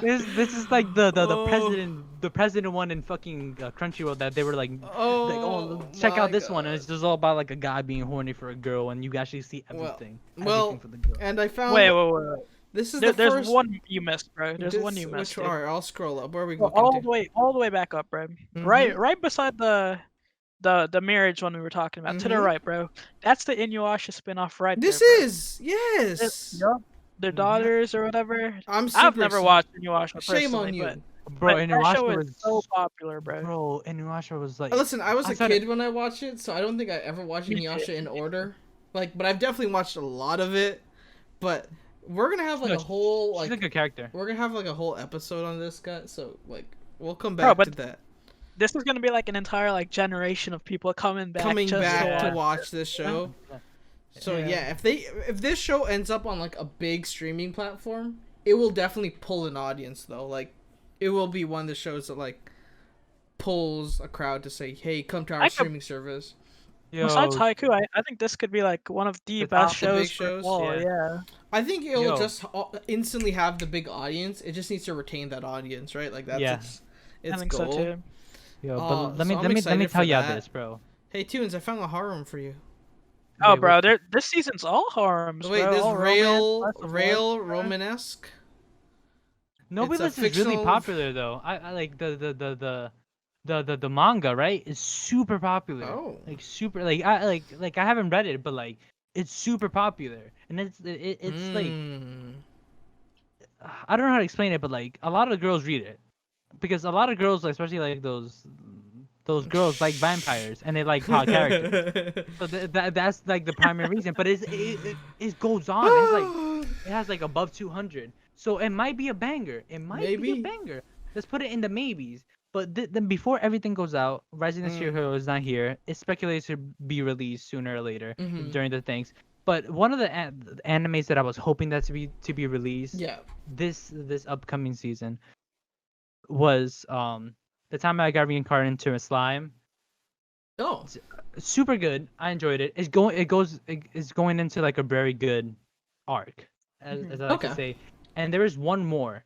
This is like the Oh. president one in fucking Crunchyroll that they were like Oh, check my out this one, and God. it's just all about like a guy being horny for a girl, and you actually see everything. Well, everything for the girl. And I found wait. this is There's the first. one you missed, bro. There's one you missed. Which, dude. alright, I'll scroll up. Where are we Well, going? all the way back up, bro. Mhm. Right beside the marriage one we were talking about. To the Mhm. right, bro. That's the Inuyasha spin-off right This there, bro. is yes. Yup. Their daughters or whatever. I'm super I've never excited. watched Inuyasha Shame on personally, you. Bro, but that Inuyasha show was is so popular, bro. bro, Inuyasha was like Listen, I was I a said it- kid when I watched it, so I don't think I ever watched Me too. Inuyasha in order. Like, but I've definitely watched a lot of it. But we're gonna have like No, a whole she's a like good character. we're gonna have like a whole episode on this guy. So like we'll come Bro, back but to that. This is gonna be like an entire like generation of people coming back. Coming just back to to watch this show. Yeah. So Yeah. if this show ends up on like a big streaming platform, it will definitely pull an audience though. Like it will be one of the shows that like pulls a crowd to say, "Hey, come to our I could- streaming service." Besides Yo, Haiku, I think this could be like one of the The best top- the big shows. For shows? fall, Yeah. yeah. I think it'll Yo. just instantly have the big audience. It just needs to retain that audience, right? Like that's Yeah. its I think goal. so too. yo, Oh, but let so me I'm let me excited tell for y'all that. this, bro. Hey, Tunes, I found a harem for you. Oh, Wait, bro, what- this season's all harems. Wait, bro. this all rail romance, lots of rail love, bro. Romanesque. Nobody It's a is really fictional- popular though. I like the manga, right? Is super popular. Oh. Like super I haven't read it, but like it's super popular. And it's like Mm. I don't know how to explain it, but like a lot of girls read it. Because a lot of girls, especially like those girls like vampires and they like hot characters. So that's like the primary reason, but it goes on. It has like above 200. So it might be a banger. It might be Maybe. a banger. Let's put it in the maybes. But then before everything goes out, Resident Hero is not here. It's speculated to be released sooner or later during the things. But one of the animes that I was hoping that to be released this upcoming season was the time I got reincarnated into a slime. Oh, Super good. I enjoyed it. It's going into like a very good arc, as I like to say. And there is one more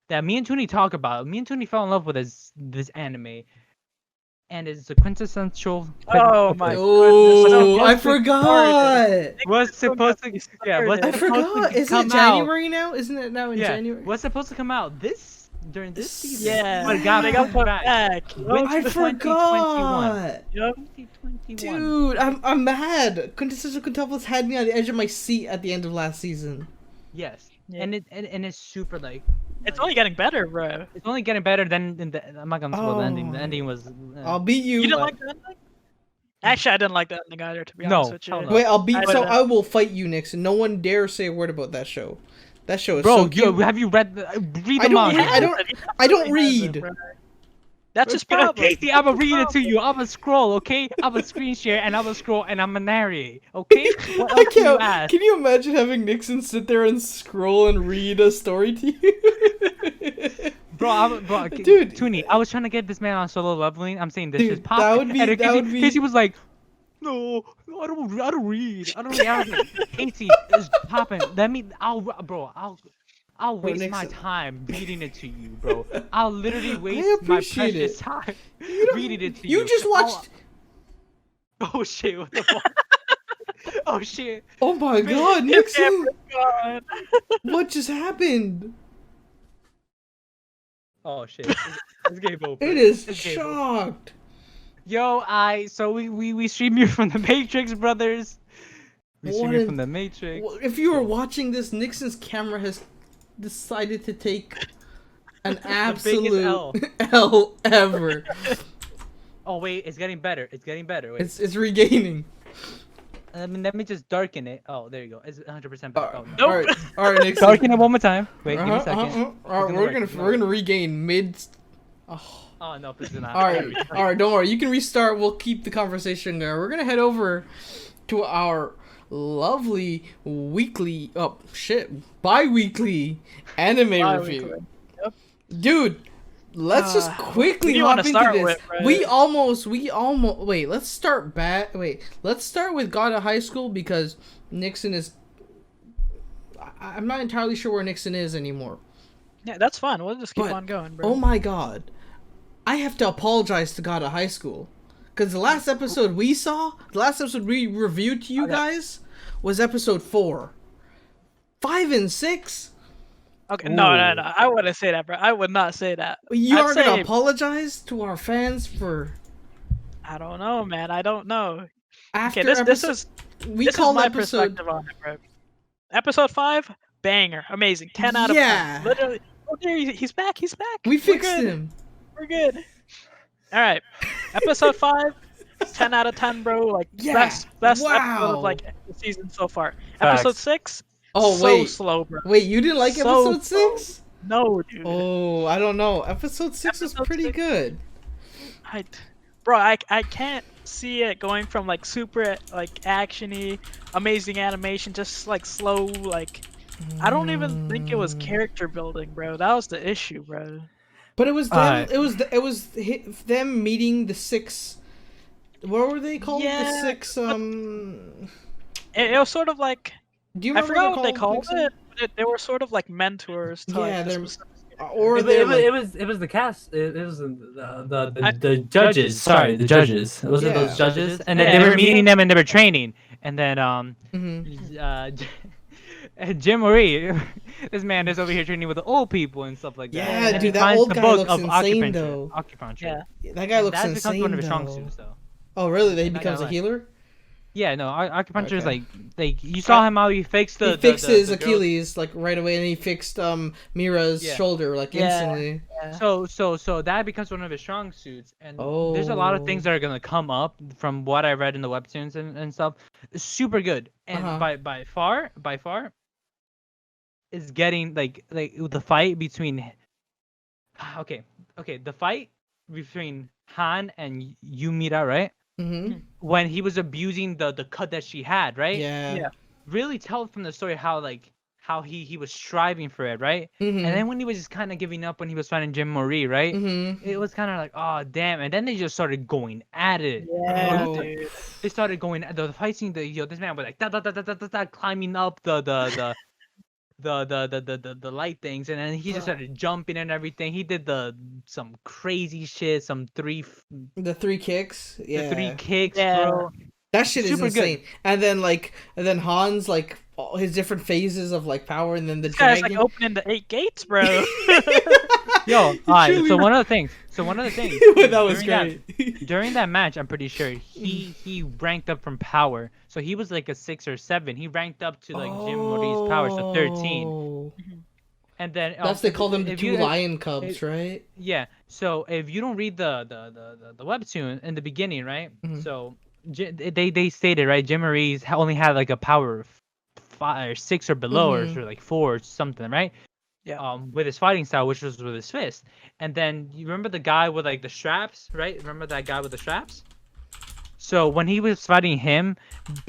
that me and Toonie talk about. Me and Toonie fell in love with this anime, and it's a quintessential. Oh my oh, goodness! I forgot. What's supposed to? Yeah, what's I supposed forgot. to Is come it January now? Isn't it now in January? What's supposed to come out during this season? Yeah, But God, they got put back. back. I forgot. 2021. Dude, I'm mad. Quintessential Quintuplets had me on the edge of my seat at the end of last season. Yes, Yeah. and it's super like. It's only getting better, bro. It's only getting better than I'm not gonna spoil the ending. The Oh. ending was. I'll beat you. You didn't like the ending? Actually, I didn't like the ending either, to be No, honest with you. hell no. Wait, I'll beat. I So didn't. I will fight you, Nixon. No one dare say a word about that show. That show is Bro, so cute. have you read read I the don't. manga? I don't read. That's his problem. Casey, I'm gonna read it to you. I'm gonna scroll, okay? I'm gonna screen share and I'm gonna scroll and I'm gonna narrate, okay? What I else do you can't. ask? Can you imagine having Nixon sit there and scroll and read a story to you? Bro, Dude. Toonie, I was trying to get this man on solo leveling. I'm saying this is Dude, pop. that would be- And that would be- Casey was like, no, I don't read. I don't read. I was like, Casey is popping. I'll waste my Nixon. time reading it to you, bro. I'll literally waste my appreciate precious it. time don't- reading it to you. You just watched. Oh shit! What the fuck? Oh shit! Oh my God, His Nixon! camera's gone. What just happened? Oh shit! It's game over. It is It's game over. shocked. Yo, so we stream you from the Matrix, brothers. We stream What you is- from the Matrix. Well, if you were watching this, Nixon's camera has decided to take an absolute L. L ever. Oh wait, it's getting better. It's getting better. Wait. It's regaining. I mean, let me just darken it. Oh, there you go. It's 100% better. Oh, no. All right, Nixon. Darken it one more time. Wait, give me a Uh-huh, second. uh-huh. All right, we're gonna regain mid. Oh. Oh no, this is not. All right, don't worry. You can restart. We'll keep the conversation there. We're gonna head over to our lovely weekly, bi-weekly anime review. Yep. Dude, let's just quickly do you hop wanna into start this. with, bro? We almost. Wait, let's start back. Wait, let's start with God of High School because Nixon is. I'm not entirely sure where Nixon is anymore. Yeah, that's fine. We'll just keep But, on going, bro. Oh my God, I have to apologize to God of High School, because the last episode we reviewed to you guys was episode 4. 5 and 6. Okay, no, I wouldn't say that, bro. I would not say that. You I'd are gonna say- apologize to our fans for I don't know, man. I don't know. after Okay, this episode. is We this is call my episode. perspective on it, bro. Episode 5, banger, amazing, 10 out of 10. Literally. Oh, there he's back. He's back. We We're fixed good. him. We're good. All right, episode 5, 10 out of 10, bro. Like Yeah, best episode wow. of like the season so far. Episode 6, Oh so wait, slow, bro. wait. You didn't like So episode 6? No, dude. Oh, I don't know. Episode 6 was Episode pretty 6 good. I can't see it going from like super like actiony, amazing animation, just like slow like. I don't even think it was character building, bro. That was the issue, bro. But it was them. Alright. It was them meeting the 6. What were they called? The Yeah, 6. It was sort of like Do you I remember forgot what they called Nixon? it. But they were sort of like mentors to Yeah, like the they're- specific- Or It, they're it, like, it was the cast. It was the judges. Sorry, the judges. Was it Yeah. those judges? And then Yeah, they were every- meeting them and they were training. And then mhm. Jim Marie, this man is over here training with the old people and stuff like that. Yeah, And then dude, he that finds old the guy book looks of insane, acupuncture. though. Acupuncture. Yeah. That guy And looks that insane becomes one of his strong though. suits, though. Oh really? They That becomes guy a like- healer? Yeah, no, acupuncture is Okay. like you saw him how he fixed the He fixed his the girl- Achilles like right away, and he fixed Mira's Yeah. shoulder like Yeah. instantly. So that becomes one of his strong suits, and there's a lot of things that are gonna come up from what I read in the webtoons and stuff. It's super good, and Uh-huh. by far, is getting like the fight between. Okay, okay, the fight between Han and Yumira, right? Mm-hmm. When he was abusing the cut that she had, right? Yeah. Yeah. Really tell from the story how he was striving for it, right? Mm-hmm. And then when he was just kind of giving up when he was fighting Jim Marie, right? Mm-hmm. It was kind of like, oh damn, and then they just started going at it. Yeah, Oh. dude. They started going the fight scene. This man was like climbing up the light things, and then he just started jumping and everything. He did some crazy shit, The 3 kicks. Yeah. the 3 kicks, Yeah. bro. That shit is Super good. insane. And then Hans like all his different phases of like power, and then the This guy's dragon. like opening the 8 gates, bro. Yo, alright. Truly- So one of the things. That was during great. During that match, I'm pretty sure he ranked up from power. So he was like a 6 or 7. He ranked up to like Jim Marie's power, so 13. Oh. And then That's they call them the if 2 you- lion cubs, right? Yeah. So if you don't read the webtoon in the beginning, right? Mhm. So they stated, right, Jim Marie's only had like a power of 5 or 6 or below, Mhm. or like 4 or something, right? Yeah. With his fighting style, which was with his fist. And then you remember the guy with like the straps, right? Remember that guy with the straps? So when he was fighting him,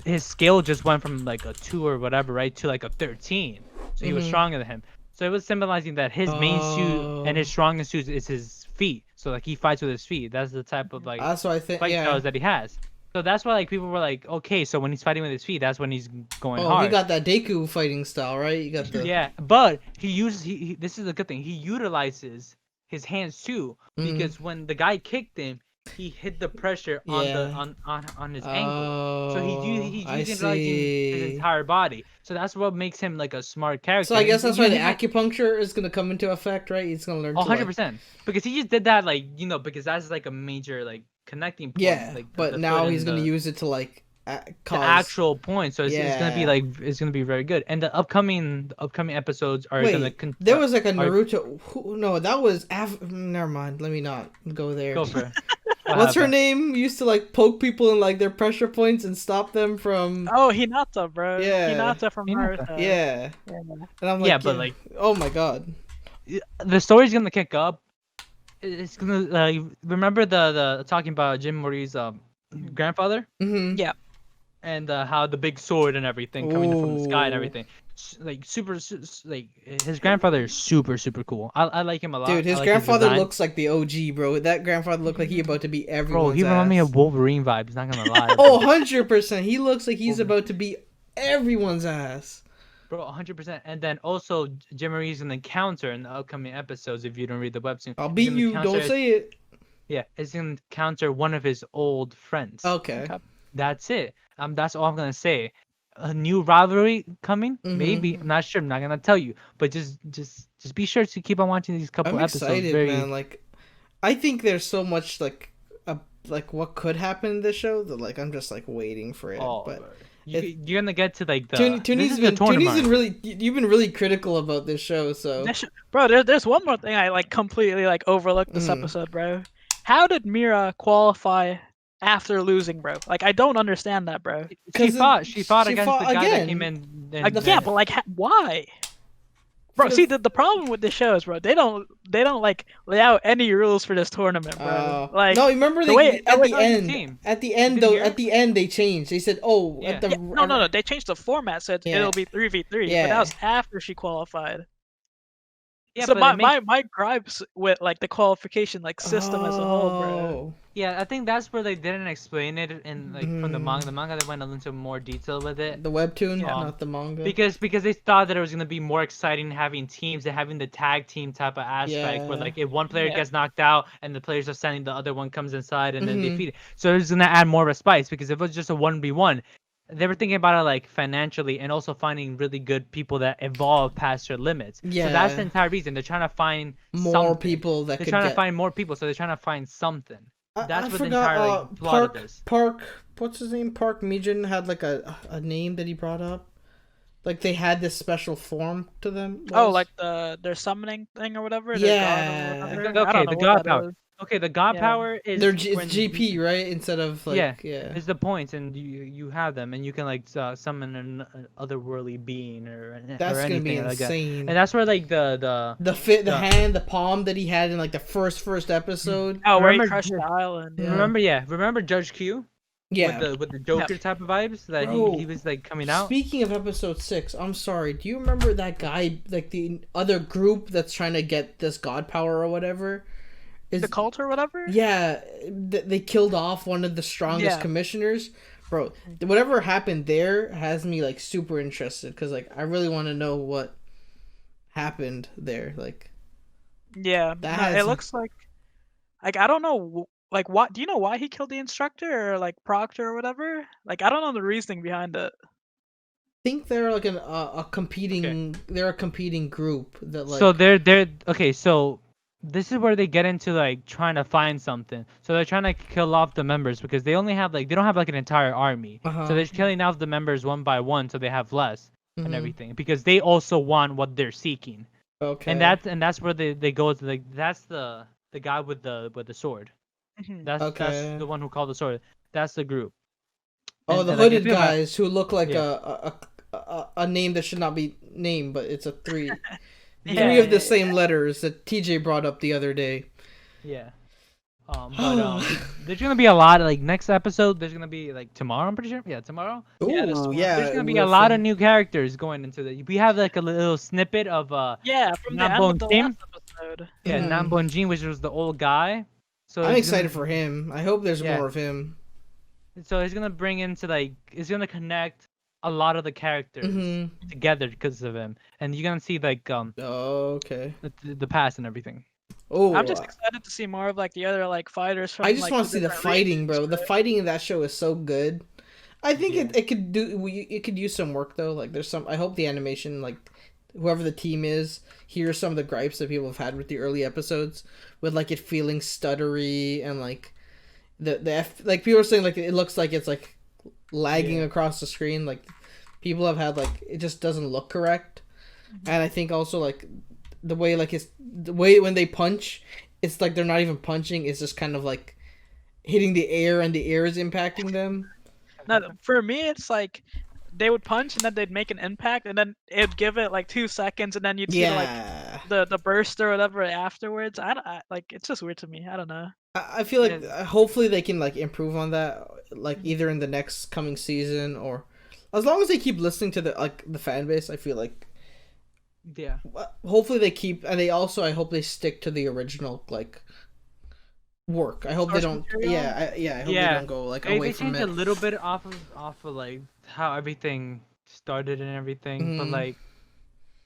his scale just went from like a 2 or whatever, right, to like a 13. So he was Mhm. stronger than him. So it was symbolizing that his main suit and his Oh. strongest suit is his feet. So like he fights with his feet. That's the type of like That's what I think. fight Yeah. styles that he has. So that's why like people were like, okay, so when he's fighting with his feet, that's when he's going Oh, hard. he got that Deku fighting style, right? You got the. Yeah, but he uses he this is a good thing. He utilizes his hands too, Mhm. because when the guy kicked him, he hit the pressure on Yeah. the on his ankle. So he's I utilizing his see. entire body. So that's what makes him like a smart character. So I guess that's why the He- acupuncture is gonna come into effect, right? He's gonna learn. Oh, to, like- 100%. Because he just did that, like, because that's like a major like connecting point. Yeah, like, but the now foot he's and gonna the- use it to like the cause. actual point. So it's gonna be Yeah. like it's gonna be very good. And the upcoming episodes are gonna Wait, there was like a are- Naruto. No, that was. Never mind. Let me not go there. go for it. What What's her happened? name? Used to like poke people in like their pressure points and stop them from. Oh, Hinata, bro. Yeah. Hinata from Hinata. Naruto. Yeah. Yeah. And I'm like, Yeah, but, like- oh my god. The story's gonna kick up. It's gonna remember the talking about Jim Mori's grandfather Mm-hmm. Yeah. and how the big sword and everything coming from the sky and Ooh. everything. Like like his grandfather is super cool. I like him a lot. Dude, his I like grandfather design. looks like the OG, bro. That grandfather looked like he about to be Bro, everyone's he reminded me ass. of Wolverine vibes. Not gonna lie. Oh, 100%. He looks like he's about to be everyone's ass. Bro, 100%. And then also Jim Marie's gonna counter in the upcoming episodes if you don't read the webtoon. I'll He's beat gonna you. counter- Don't say it. Yeah, it's gonna counter one of his old friends. Okay. That's it. That's all I'm gonna say. A new rivalry coming? Mhm. Maybe. I'm not sure. I'm not gonna tell you. But just be sure to keep on watching these couple I'm episodes. excited, Very man. Like, I think there's so much like what could happen in this show that like I'm just like waiting for it. oh, but you're gonna get to like the Tony's been really you've been really critical about this show, so Bro, there's one more thing I like completely like overlooked this Mhm. episode, bro. How did Mira qualify after losing, bro? Like I don't understand that, bro. She 'Cause fought she against fought the guy again. that came in. Yeah, but like why? Bro, see the problem with this show is, bro, they don't like lay out any rules for this tournament, bro. Like no, remember the way- at the way- the Oh, end. team. At the end, Didn't though, hear? at the end they changed. They said, "Oh, Yeah. at the yeah, no, they changed the format so Yeah. it'll be 3v3, but Yeah. that was after she qualified. Yeah, So but my gripes with like the qualification like system as a whole, bro. Oh. yeah, I think that's where they didn't explain it in like from the Mm. manga. The manga they went into more detail with it. The webtoon, Yeah. not the manga. Because they thought that it was gonna be more exciting having teams and having the tag team type of aspect where Yeah. like if one player Yeah. gets knocked out and the players are standing, the other one comes inside and then they Mhm. defeat it. So it's gonna add more of a spice because if it was just a 1v1, they were thinking about it like financially and also finding really good people that evolve past their limits. So that's Yeah. the entire reason they're trying to find More something. people that They're could trying get. to find more people, so they're trying to find something. That's I what the forgot, entire like, plot of this. Park. What's his name? Park Mijin had like a name that he brought up. Like they had this special form to them. Oh, was? like their summoning thing or whatever. Yeah. Their god or whatever. I Okay, don't the know what god that power. is. Okay, the god Yeah. power is It's when GP, right? Instead of like yeah. it's the points, and you have them, and you can like summon an otherworldly being or That's gonna be anything like that. insane. And that's where like the The hand, the palm that he had in like the first episode. Oh, where he Remember- crushed the island. Yeah. remember Judge Q Yeah. with the Joker type of vibes that Bro, he was like coming out. Speaking of episode 6, I'm sorry. Do you remember that guy, like the other group that's trying to get this god power or whatever? The cult or whatever. Yeah, they killed off one of the strongest Yeah. commissioners. Bro, whatever happened there has me like super interested because like I really want to know what happened there. Like, Yeah. That No, has- it looks like I don't know. Like, what? Do you know why he killed the instructor or like Proctor or whatever? Like, I don't know the reasoning behind it. think they're like a competing. They're a competing group that like. So they're okay. So this is where they get into like trying to find something. So they're trying to kill off the members because they only have like they don't have like an entire army. Uh-huh. So they're killing off the members one by one, so they have less Mhm. and everything because they also want what they're seeking. Okay. And that's where they go to like that's the guy with the sword. Mhm. That's Okay. the one who called the sword. That's the group. Oh, And- the and, like, hooded if you have- guys who look like Yeah. a name that should not be named, but it's a three. Yeah, Three of the yeah, same letters that TJ brought up the other day. Yeah. There's gonna be a lot like next episode. There's gonna be like tomorrow. I'm pretty sure. Yeah, tomorrow. Yeah, that's Ooh, tomorrow. yeah. There's gonna be with a lot of some- new characters going into the. We have like a little snippet of Yeah, from the end Nabon of the Kim? last episode. Mhm. Nambon Jin, which was the old guy. So I'm it's excited gonna, for him. I hope there's Yeah. more of him. So he's gonna bring into like it's gonna connect a lot of the characters Hmm together because of him, and you're gonna see like Oh, okay. the past and everything. Oh, I'm just excited to see more of like the other like fighters from. I just like, want to see the different fighting, bro. regions, The right? fighting in that show is so good. I think it could do. It could use some work though. Like there's some. I hope the animation, like whoever the team is, hears some of the gripes that people have had with the early episodes, with like it feeling stuttery and like like people are saying like it looks like it's like lagging across the screen. Like people have had like it just doesn't look correct, and I think also like the way like it's the way when they punch, it's like they're not even punching. It's just kind of like hitting the air and the air is impacting them. No, for me, it's like they would punch and then they'd make an impact and then it'd give it like 2 seconds and then you'd see like Yeah. the burst or whatever afterwards. Like it's just weird to me. I don't know. I feel like hopefully they can like improve on that, like either in the next coming season or as long as they keep listening to the fan base. I feel like Yeah. hopefully they keep, and they also I hope they stick to the original like work. I hope Source they don't. material? I hope they don't go like They away from changed it. a little bit off of like how everything started and everything, but Mhm. like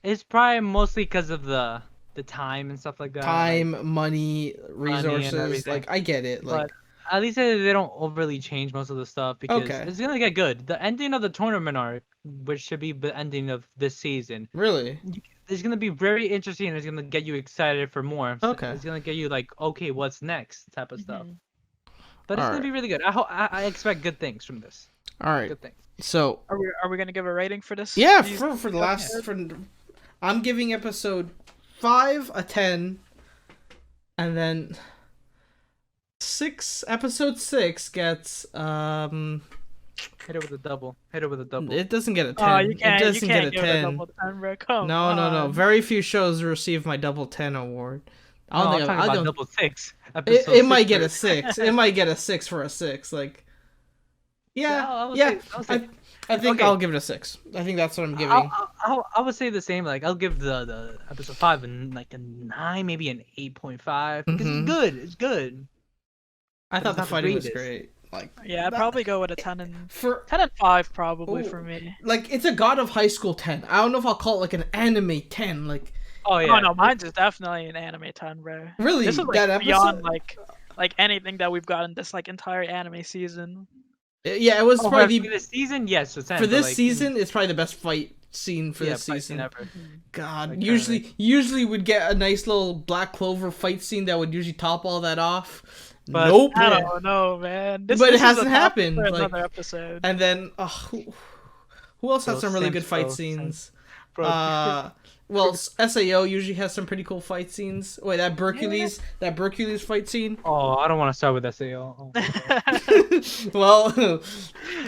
it's probably mostly because of the time and stuff like that. like, Time, money, resources. everything. Like I get it. Like but at least they don't overly change most of the stuff because Okay. it's gonna get good. The ending of the tournament arc, which should be the ending of this season, really. it's gonna be very interesting and it's gonna get you excited for more. So Okay. It's gonna get you like, okay, what's next type of stuff. Mhm. But it's Alright. gonna be really good. I expect good things from this. All right. Good things. So Are we gonna give a rating for this? yeah, season? for the last I'm giving episode 5 a 10, and then episode 6 gets Hit it with a double. Hit it with a double. it doesn't get a 10. Oh, you can't. It You doesn't can't get a give it a 10. double 10, bro. Come No. on. Very few shows receive my double 10 award. I No, don't I'm think talking I about don't. double six. It, Episode it might six get a for- 6. It might get a 6 for a 6. Like Yeah, I would yeah. say- I would say- I think Okay. I'll give it a 6. I think that's what I'm giving. I would say the same. Like I'll give the episode 5 and like a 9, maybe an 8.5 because Mhm. it's good. It's good. I it's thought the not the fighting was greatest. great. Like Yeah, I'd that- probably go with a 10 and for 5 probably Ooh. for me. like it's a God of High School 10. I don't know if I'll call it like an anime 10. Like Oh yeah. Oh no, mine's is definitely an anime 10, bro. really, This is like that beyond episode. like anything that we've gotten this like entire anime season. Yeah, it was Oh, probably for this season, yes, it's 10, for but, this like, season. It's probably the best fight scene for yeah, this fight season. scene ever. God, Like, usually we'd get a nice little Black Clover fight scene that would usually top all that off. But- Nope. I don't know, man. But it is a hasn't topic happened, for like- another episode. And then Who else has Bro, some really good simps, fight bro, simps. scenes? Bro, Well, SAO usually has some pretty cool fight scenes. Wait, that Hercules fight scene. oh, I don't want to start with SAO. Well,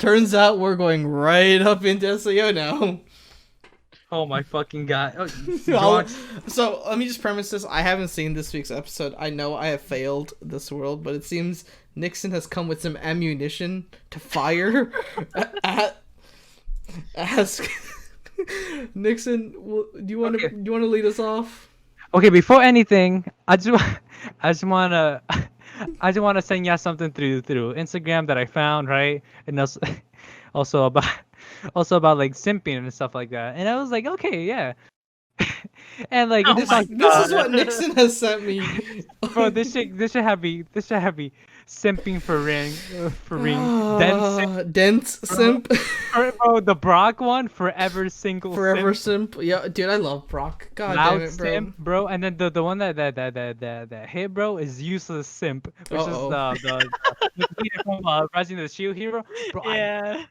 turns out we're going right up into SAO now. Oh my fucking god. Oh, I'll- Bronx. so let me just premise this. I haven't seen this week's episode. I know I have failed this world, but it seems Nixon has come with some ammunition to fire at ask Nixon. Do you want to Okay. lead us off? Okay, before anything, I just wanna I just wanna send y'all something through Instagram that I found, right? And also also about like simping and stuff like that. And I was like, okay, yeah. And like Oh this my like This is what Nixon has sent me. bro, this should have me simping for ring then Dense simp. bro, the Brock one, forever single Forever simp. simp. Yeah, dude, I love Brock. God Loud damn it, bro. simp, bro, and then the one that hit, bro, is useless simp, which Uh-oh. is the leader from Rising of the Shield Hero. Bro, Yeah,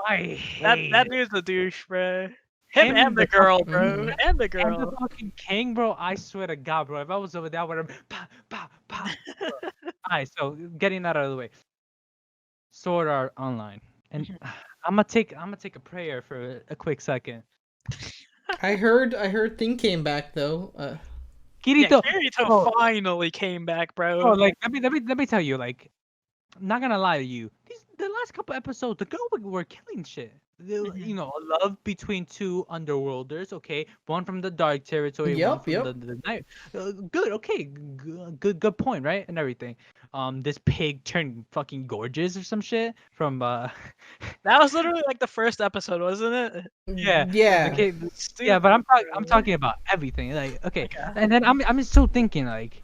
I hate that dude's a douche, bro. Him and the girl, bro. And the and the girl. fucking king, bro. I swear to God, bro. If I was over there, I would have pa pa pa. Alright, so getting that out of the way. Sword Art Online, and I'm gonna take a prayer for a quick second. I heard Thing came back though. Yeah, Kirito, Kirito bro, finally came back, bro. bro, like let me tell you, like, I'm not gonna lie to you. The last couple episodes, the girl were killing shit. You know, a love between two underworlders. Okay, one from the dark territory, one Yep, from yep. the night. Good. Okay, good point, right? And everything. This pig turned fucking gorgeous or some shit from That was literally like the first episode, wasn't it? Yeah. Yeah. Okay. Stupid, Yeah, but I'm bro. talking about everything. Like, okay, Okay. and then I'm just still thinking like,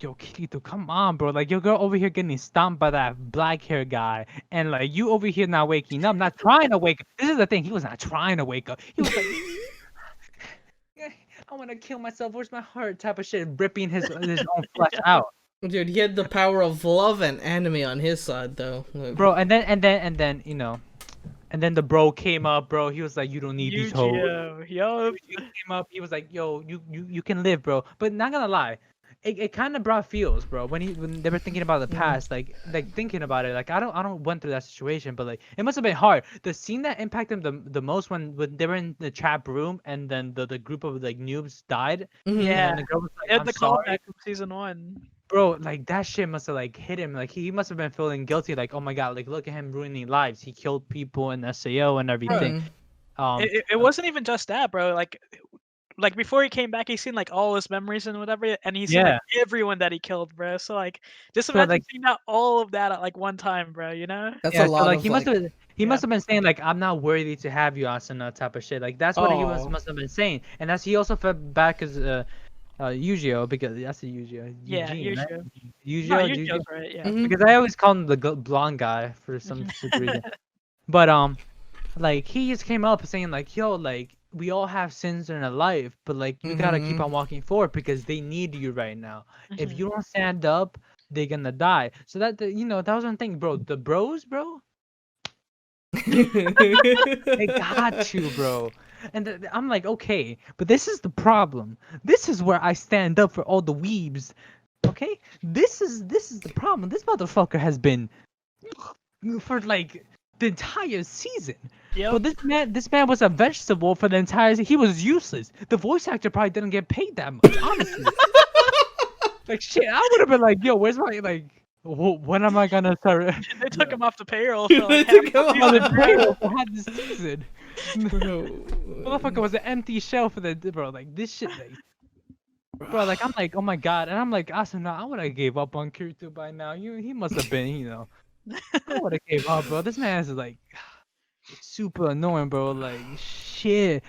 yo, Kirito, come on, bro. Like, your girl over here getting stomped by that black hair guy, and like you over here not waking up, not trying to wake up. This is the thing. He was not trying to wake up. He was like, I want to kill myself. Where's my heart? Type of shit, ripping his own flesh out, Dude, he had the power of love and anime on his side though. bro. And then you know, and then the bro came up, bro. He was like, you don't need these hoes. Yu-Gi-Oh, yup. He came up. He was like, "Yo, you can live, bro." But not gonna lie, it kind of brought feels, bro. When they were thinking about the past, like thinking about it, like I don't went through that situation, but like it must have been hard. The scene that impacted them the most when they were in the trap room and then the group of like noobs died. Yeah. And the girl was like, It had "I'm the sorry." callback from season 1. Bro, like that shit must have like hit him. Like he must have been feeling guilty. Like, oh my god, like look at him ruining lives. He killed people in SAO and everything. It wasn't even just that, bro. Like before he came back, he seen like all his memories and whatever, and he seen like everyone that he killed, bro. So like, just So, imagine like- seeing out all of that at like one time, bro. You know? That's Yeah, a so lot like of he like, must have been saying like I'm not worthy to have you, Asuna, type of shit. Like that's what he Oh. must have been saying, and that's he also felt back as Yu-Gi-Oh, because that's a Yu-Gi-Oh. Yeah, Eugene, right? No, Yu-Gi-Oh, Yu-Gi-Oh's right. Yeah. Mhm. because I always call him the blonde guy for some stupid reason. But like he just came up saying like, yo, like we all have sins in our life, but like you gotta keep on walking forward because they need you right now. If you don't stand up, they're gonna die. So that you know that was one thing, bro. The bros, bro, they got you, bro. And I'm like, okay, but this is the problem. This is where I stand up for all the weebs. Okay, this is the problem. This motherfucker has been for like the entire season. Yep. But this man was a vegetable for the entire season. He was useless. The voice actor probably didn't get paid that much, honestly. Like shit, I would have been like, yo, where's my like? When am I gonna start? They took him off the payroll. For, They like, took half him the off the season, payroll bro. for half the season. Bro. Motherfucker was an empty shell for the bro. Like this shit, like, bro. Like I'm like, oh my god, and I'm like, Asuna, I would have gave up on Kirito by now. He must have been, you know, I would have gave up, bro. This man is like super annoying, bro. Like shit.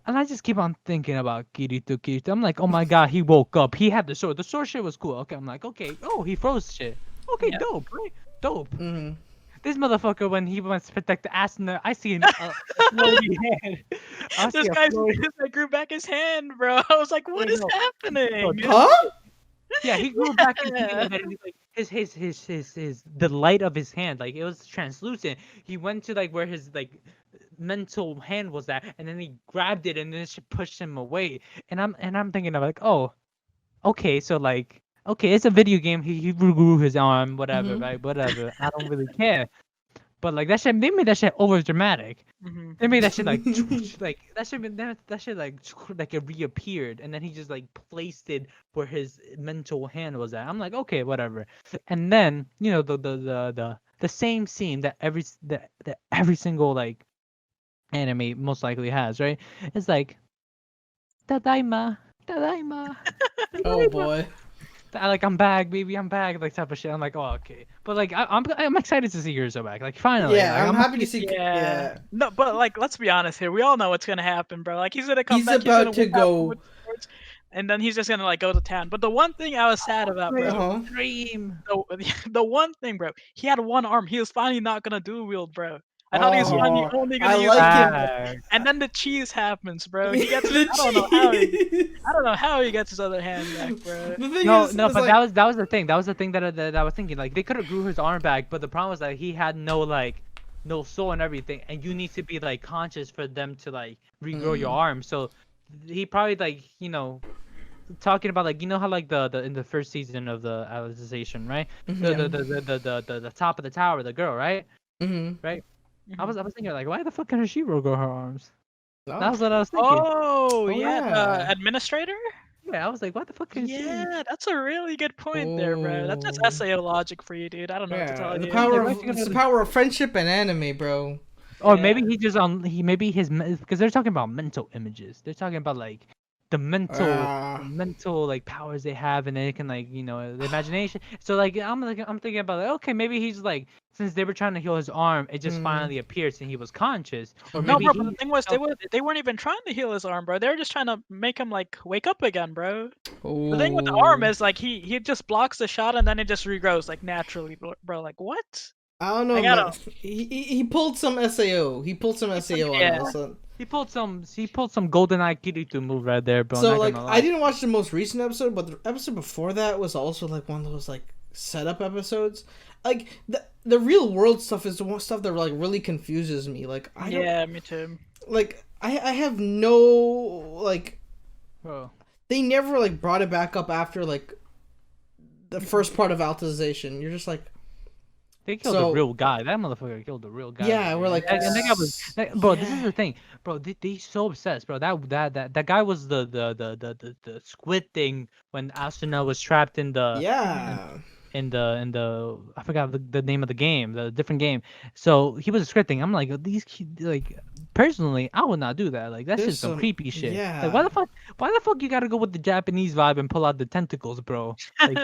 And I just keep on thinking about Kirito. I'm like, oh my god, he woke up. He had the sword. The sword shit was cool. Okay, I'm like, okay. Oh, he froze shit. Okay, Yeah. dope, right? Dope. Mhm. This motherfucker, when he wants to protect the ass, I see a floaty hand. I see This a guy floaty- grew back his hand, bro. I was like, what I is know. happening? Huh? Yeah, he grew back his hand, and then, like his the light of his hand, like it was translucent. He went to like where his like mental hand was that? And then he grabbed it and then she pushed him away. And I'm thinking of like, oh, okay, so like, okay, it's a video game. He grew his arm, whatever, Mhm. right? Whatever. I don't really care. But like that shit, they made that shit over dramatic. Mhm. They made that shit like like that shit like it reappeared, and then he just like placed it where his mental hand was at. I'm like, okay, whatever. And then the same scene that that every single like anime most likely has, right? It's like Tadaima, Tadaima, Oh Tadaima. boy. Like I'm back, baby, I'm back, like type of shit. I'm like, oh okay, but like I'm excited to see Yurzo back, like finally. Yeah, like, I'm happy to see. Yeah. Yeah. No, but like, let's be honest here. We all know what's gonna happen, bro. Like, he's gonna come He's back. about He's to gonna go. with swords, and then he's just gonna like go to town. But the one thing I was sad about, bro, Uh-huh. Dream. the one thing, bro, he had one arm. He was finally not gonna dual wield, bro. I thought he was finally Oh, only I gonna use like one. it. And then the cheese happens, bro. He gets. The I don't know how. cheese. I don't know how he gets his other hand back, bro. The thing No, is, no, is but like, that was the thing. That was the thing that I was thinking. Like they could have grew his arm back, but the problem was that he had no soul and everything, and you need to be like conscious for them to like regrow your arm. So he probably like talking about like how like the in the first season of the Alicization, right? The top of the tower, the girl, right? Mhm. Right. I was thinking like, why the fuck can Shiro grow her arms? Oh. That was what I was thinking. Oh, yeah, yeah. the administrator. Yeah, I was like, what the fuck can she? Yeah, that's a really good point there, bro. That's just Oh. SAO logic for you, dude. I don't know what to Yeah, tell the you. power Like, of why she it's the gonna- power of friendship and anime, bro. Or Yeah. maybe he just maybe because they're talking about mental images. They're talking about like the mental like powers they have, and they can like the imagination. So like I'm thinking about like, okay, maybe he's like, since they were trying to heal his arm, it just finally appeared and he was conscious. Or No, maybe bro, but the he thing was, felt they weren't even trying to heal his arm, bro. They were just trying to make him like wake up again, bro. The thing with the arm is like he just blocks the shot and then it just regrows like naturally, bro. Like what? I don't know, I gotta- man. He pulled some SAO. He pulled some SAO on yeah. us. he pulled some GoldenEye Kirito move right there, bro. So not like gonna lie. I didn't watch the most recent episode, but the episode before that was also like one of those like setup episodes. Like the real world stuff is the one stuff that like really confuses me. Like I don't Yeah, me too. like I have no like Bro. they never like brought it back up after like the first part of Altization. You're just like They killed So- the real guy. That motherfucker killed the real guy. Yeah, we're like, and that guy was, bro. This is yeah. the thing, bro. They so obsessed, bro. That guy was the squid thing when Asuna was trapped in the yeah. in the I forgot the name of the game, the different game. So he was a script thing. I'm like, like personally, I would not do that. Like that's There's just some some- creepy shit. yeah. Like why the fuck you gotta go with the Japanese vibe and pull out the tentacles, bro? Like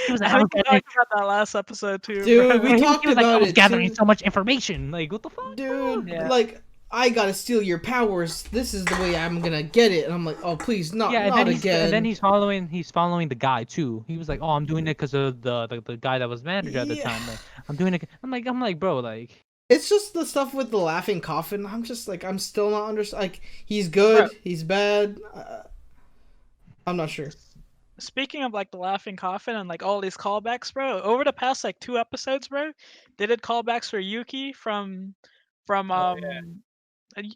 he was like, I I was think we gathering, talked about that last episode too. Dude, bro. we he talked was like, I about was it, gathering too. so much information. Like what the fuck? Dude, Yeah. like I gotta steal your powers. This is the way I'm gonna get it. And I'm like, oh please, not Yeah, and not then again. he's following the guy too. He was like, "Oh, I'm doing it because of the guy that was manager at the Yeah. time. Like, I'm doing it." I'm like, bro, like, It's just the stuff with the laughing coffin. I'm just like, I'm still not like he's good, Bro. he's bad. I'm not sure. Speaking of like the laughing coffin and like all these callbacks, bro, over the past like 2 episodes, bro, they did callbacks for Yuki from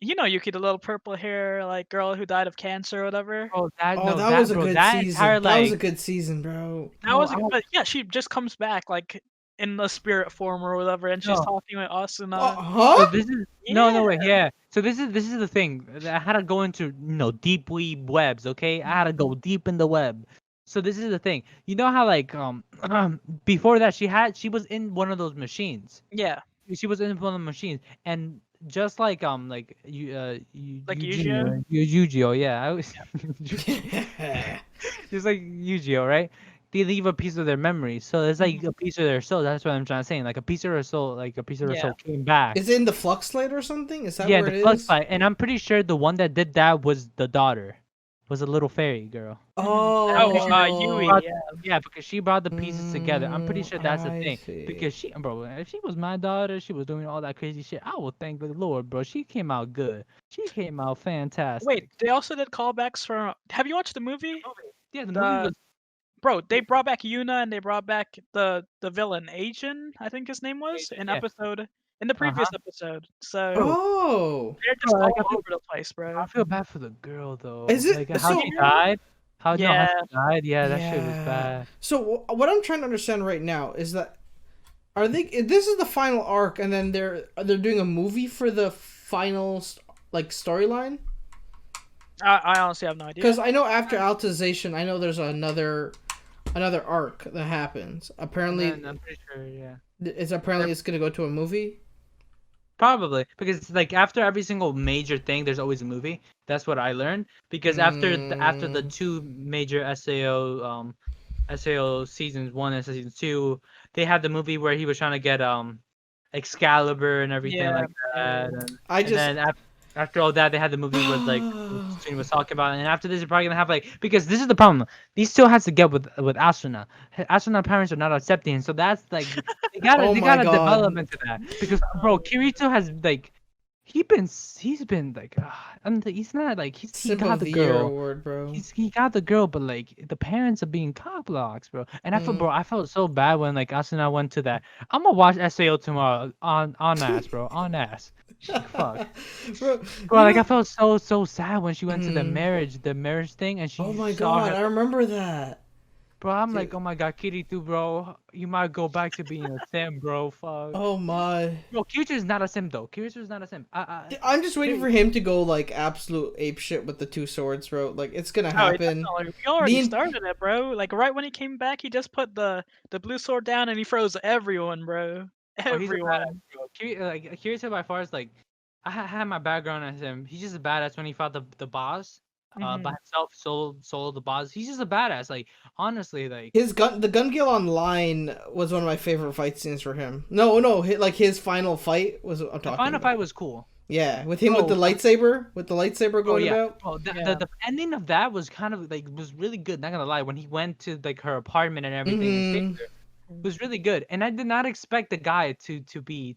you know Yuki, the little purple hair like girl who died of cancer or whatever. oh, that Oh, no, that was a bro, good that season. entire That was a like, good season, bro. That no, was I- but yeah, she just comes back like in the spirit form or whatever, and she's No. talking with Asuna. Oh, so huh? this is no wait, yeah. So this is the thing. I had to go into deep weeb webs. Okay, I had to go deep in the web. So this is the thing. You know how like before that she was in one of those machines. Yeah, She was in one of the machines, and just like Like Yu-Gi-Oh, Yu-Gi-Oh, yeah, I was just like Yu-Gi-Oh, right? They leave a piece of their memory, so it's like a piece of their soul. That's what I'm trying to say. Like a piece of her soul, came back. Is it in the Flux Slate or something? Is that Yeah, where the it Flux is? fight, and I'm pretty sure the one that did that was the daughter, was a little fairy girl. Oh, Yui. Brought- Yeah. Yeah, because she brought the pieces together. I'm pretty sure that's the I thing. see. Because bro, if she was my daughter, she was doing all that crazy shit. I would thank the Lord, bro. She came out good. She came out fantastic. Wait, they also did callbacks from. Have you watched the movie? Yeah, the the- movie was. Bro, they brought back Yuna and they brought back the villain Agent, I think his name was, in Yeah. episode in the previous episode. So Oh, they're just Bro, like, all over the place, bro. I feel bad for the girl though. Is it- like so- how she died? How no, how Yeah. she died? Yeah, that shit was yeah. bad. So what I'm trying to understand right now is that are they? This is the final arc, and then they're doing a movie for the final like storyline. I honestly have no idea. Because I know after Altization, I know there's another arc that happens. Apparently, And then I'm pretty sure, yeah. it's gonna go to a movie. Probably because it's like after every single major thing, there's always a movie. That's what I learned. Because after the two major SAO seasons 1 and season 2, they had the movie where he was trying to get Excalibur and everything like that. And then after all that, they had the movie where like Tsutsune was talking about, and after this, they're probably gonna have like because this is the problem. These still has to get with Asuna. Asuna parents are not accepting, so that's like they gotta Oh they my gotta God. develop into that because bro, Kirito has like he's been like I mean, he's not like he Simp got of the the Year girl. award, bro. He got the girl, but like the parents are being cock blocks, bro. And I felt so bad when like Asuna went to that. I'm gonna watch SAO tomorrow on ass, bro, on ass. Fuck, bro. bro. Like I felt so sad when she went to the marriage thing, and she. Oh my saw God, her- I remember that. Bro, I'm like, oh my God, Kirito, bro, you might go back to being a sim, bro. Fuck. Oh my. Bro, Kirito is not a sim though. Kirito is not a sim. I'm just waiting for him to go like absolute ape shit with the two swords, bro. Like it's gonna happen. We already The- started it, bro. Like right when he came back, he just put the blue sword down and he froze everyone, bro. Oh, he's a Everyone. badass, bro. Kirito by far is like, I had my background as him. He's just a badass when he fought the boss. By himself, solo the boss. He's just a badass. Like honestly, like the Gun Gale Online was one of my favorite fight scenes for him. No, like his final fight was what I'm talking the final about. fight was cool. Yeah, with him with the lightsaber, going about. Oh, the ending of that was kind of like was really good. Not gonna lie, when he went to like her apartment and everything, and saved her, it was really good. And I did not expect the guy to be.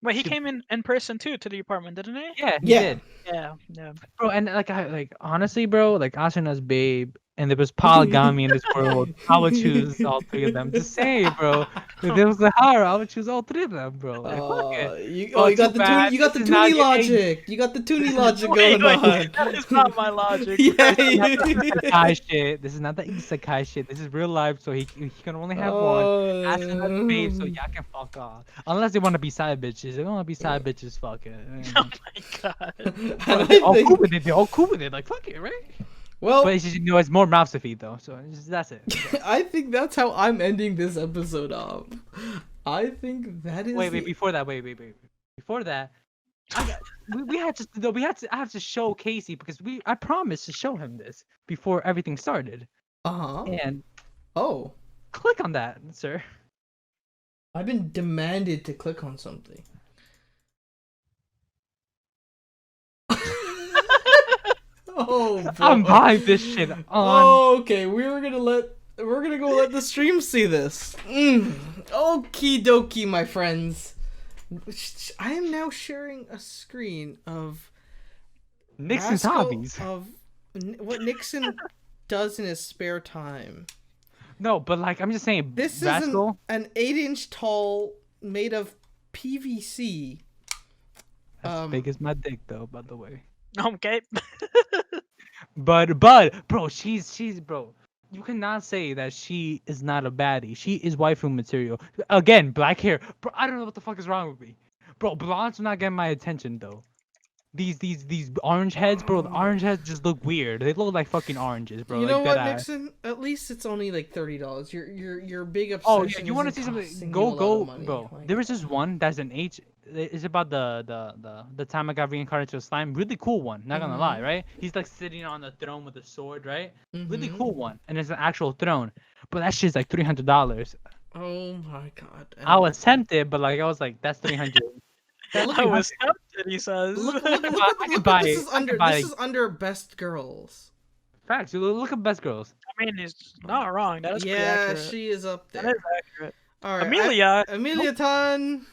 Wait, he came in person too to the apartment, didn't he? Yeah, he Yeah. did, Yeah. bro. And like honestly, bro, like Asuna's babe, and there was polygamy in this world. I would choose all three of them. Just say, bro. If there was a horror, I would choose all three of them, bro. Like, fuck it. You Oh, got too the bad. you got the This is not Toonie your logic. You got the Toonie logic Wait, going on. that is not my logic. Yeah. Isekai shit. This is not the isekai shit. This is real life, so he can only have one. Asuna's babe, so y'all can fuck off. Unless they want to be side bitches. If they want to be side bitches, fuck it. Oh my god. They're all cool with it. They're all cool with it. Like, fuck it, right? Well, But it's just, it's more mouths to feed, though. So that's it. I think that's how I'm ending this episode off. I think that is. Wait. Before that, Before that, I have to show Casey because I promised to show him this before everything started. And Oh, click on that, sir. I've been demanded to click on something. Oh, boy. I'm buying this shit on. Okay, we're gonna go let the stream see this. Okie dokie, my friends. I am now sharing a screen of Nixon's Rascal hobbies. of what Nixon does in his spare time. No, but like I'm just saying, This Rascal. is an 8-inch tall made of PVC. As big as my dick, though. By the way. Okay. But bro, she's bro. You cannot say that she is not a baddie. She is waifu material. Again, black hair. Bro, I don't know what the fuck is wrong with me. Bro, blondes are not getting my attention though. These orange heads, bro. The orange heads just look weird. They look like fucking oranges, bro. You like know what, dead eye. Nixon? At least it's only like $30. Your big obsession. Oh yeah, you want to see isn't something? costing Go, you a lot of money. bro. Like, There was this one that's an H. It's about the time I got reincarnated to a slime. Really cool one. Not gonna lie, right? He's like sitting on the throne with a sword, right? Really cool one, and it's an actual throne. But that shit's like $300. Oh my god. I was tempted, but like I was like, that's 300. I was tempted, he says. Look, I can look buy this it. is I under can buy this is under best girls. Facts. You look at best girls. I mean, he's not wrong. That is pretty Yeah, accurate. she is up That there. is accurate. All right, Amelia. Amelia Tan.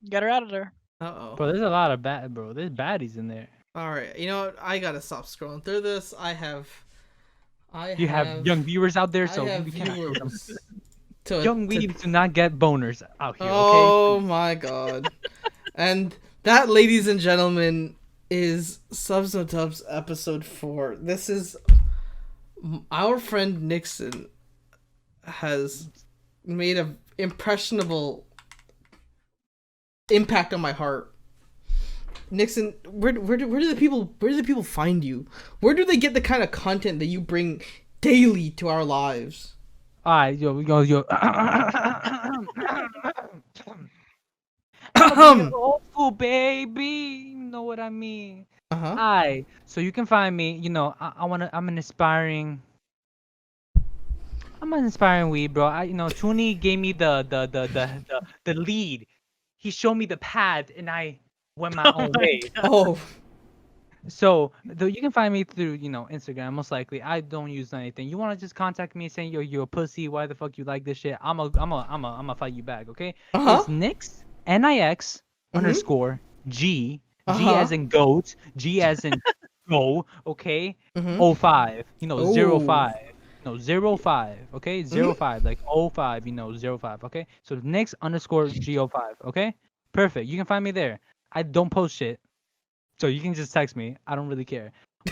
Get her out of there. Uh-oh. Bro, there's a lot of there's baddies in there. All right, you know what? I gotta stop scrolling through this. I You have young viewers out there, so I have we can't. viewers. Young weebs do not get boners out here, okay? Oh my god. And that, ladies and gentlemen, is Subs No Dubs episode 4. This is our friend Nixson has made an impressionable impact on my heart. Nixson, where do the people find you? Where do they get the kind of content that you bring daily to our lives? Alright, yo. Old school, baby. You know what I mean. Uh-huh. Alright, so you can find me. I'm an inspiring weeb, bro. Toonie gave me the lead. He showed me the path, and I went my own way. Oh. So you can find me through Instagram most likely. I don't use anything. You wanna just contact me saying you're a pussy. Why the fuck you like this shit? I'ma fight you back. Okay. Uh-huh. It's Nix Nix underscore G Uh-huh. as in goat, G as in go. Okay. Mhm. 05. Ooh. 05. No, 05. Okay. 05 like 05. 05. Okay. So Nix underscore G05. Okay. Perfect. You can find me there. I don't post shit. So you can just text me. I don't really care.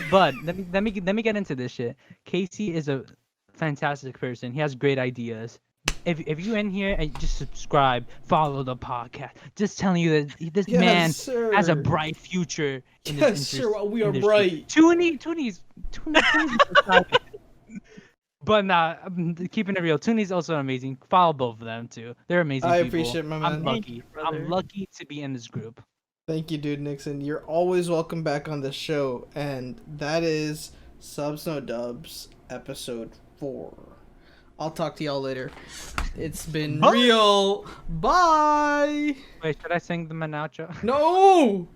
But let me get into this shit. Casey is a fantastic person. He has great ideas. If you in here and just subscribe, follow the podcast. Just telling you that this man has a bright future in this sir. We are industry. bright. Toonie's But nah, I'm keeping it real. Toonie's also amazing. Follow both of them too. They're amazing I people. appreciate it, my man. I'm Thank lucky. you, brother. I'm lucky to be in this group. Thank you, dude, Nixon. You're always welcome back on the show, and that is Subs No Dubs episode 4. I'll talk to y'all later. It's been real. Bye. Wait, should I sing the outro? No.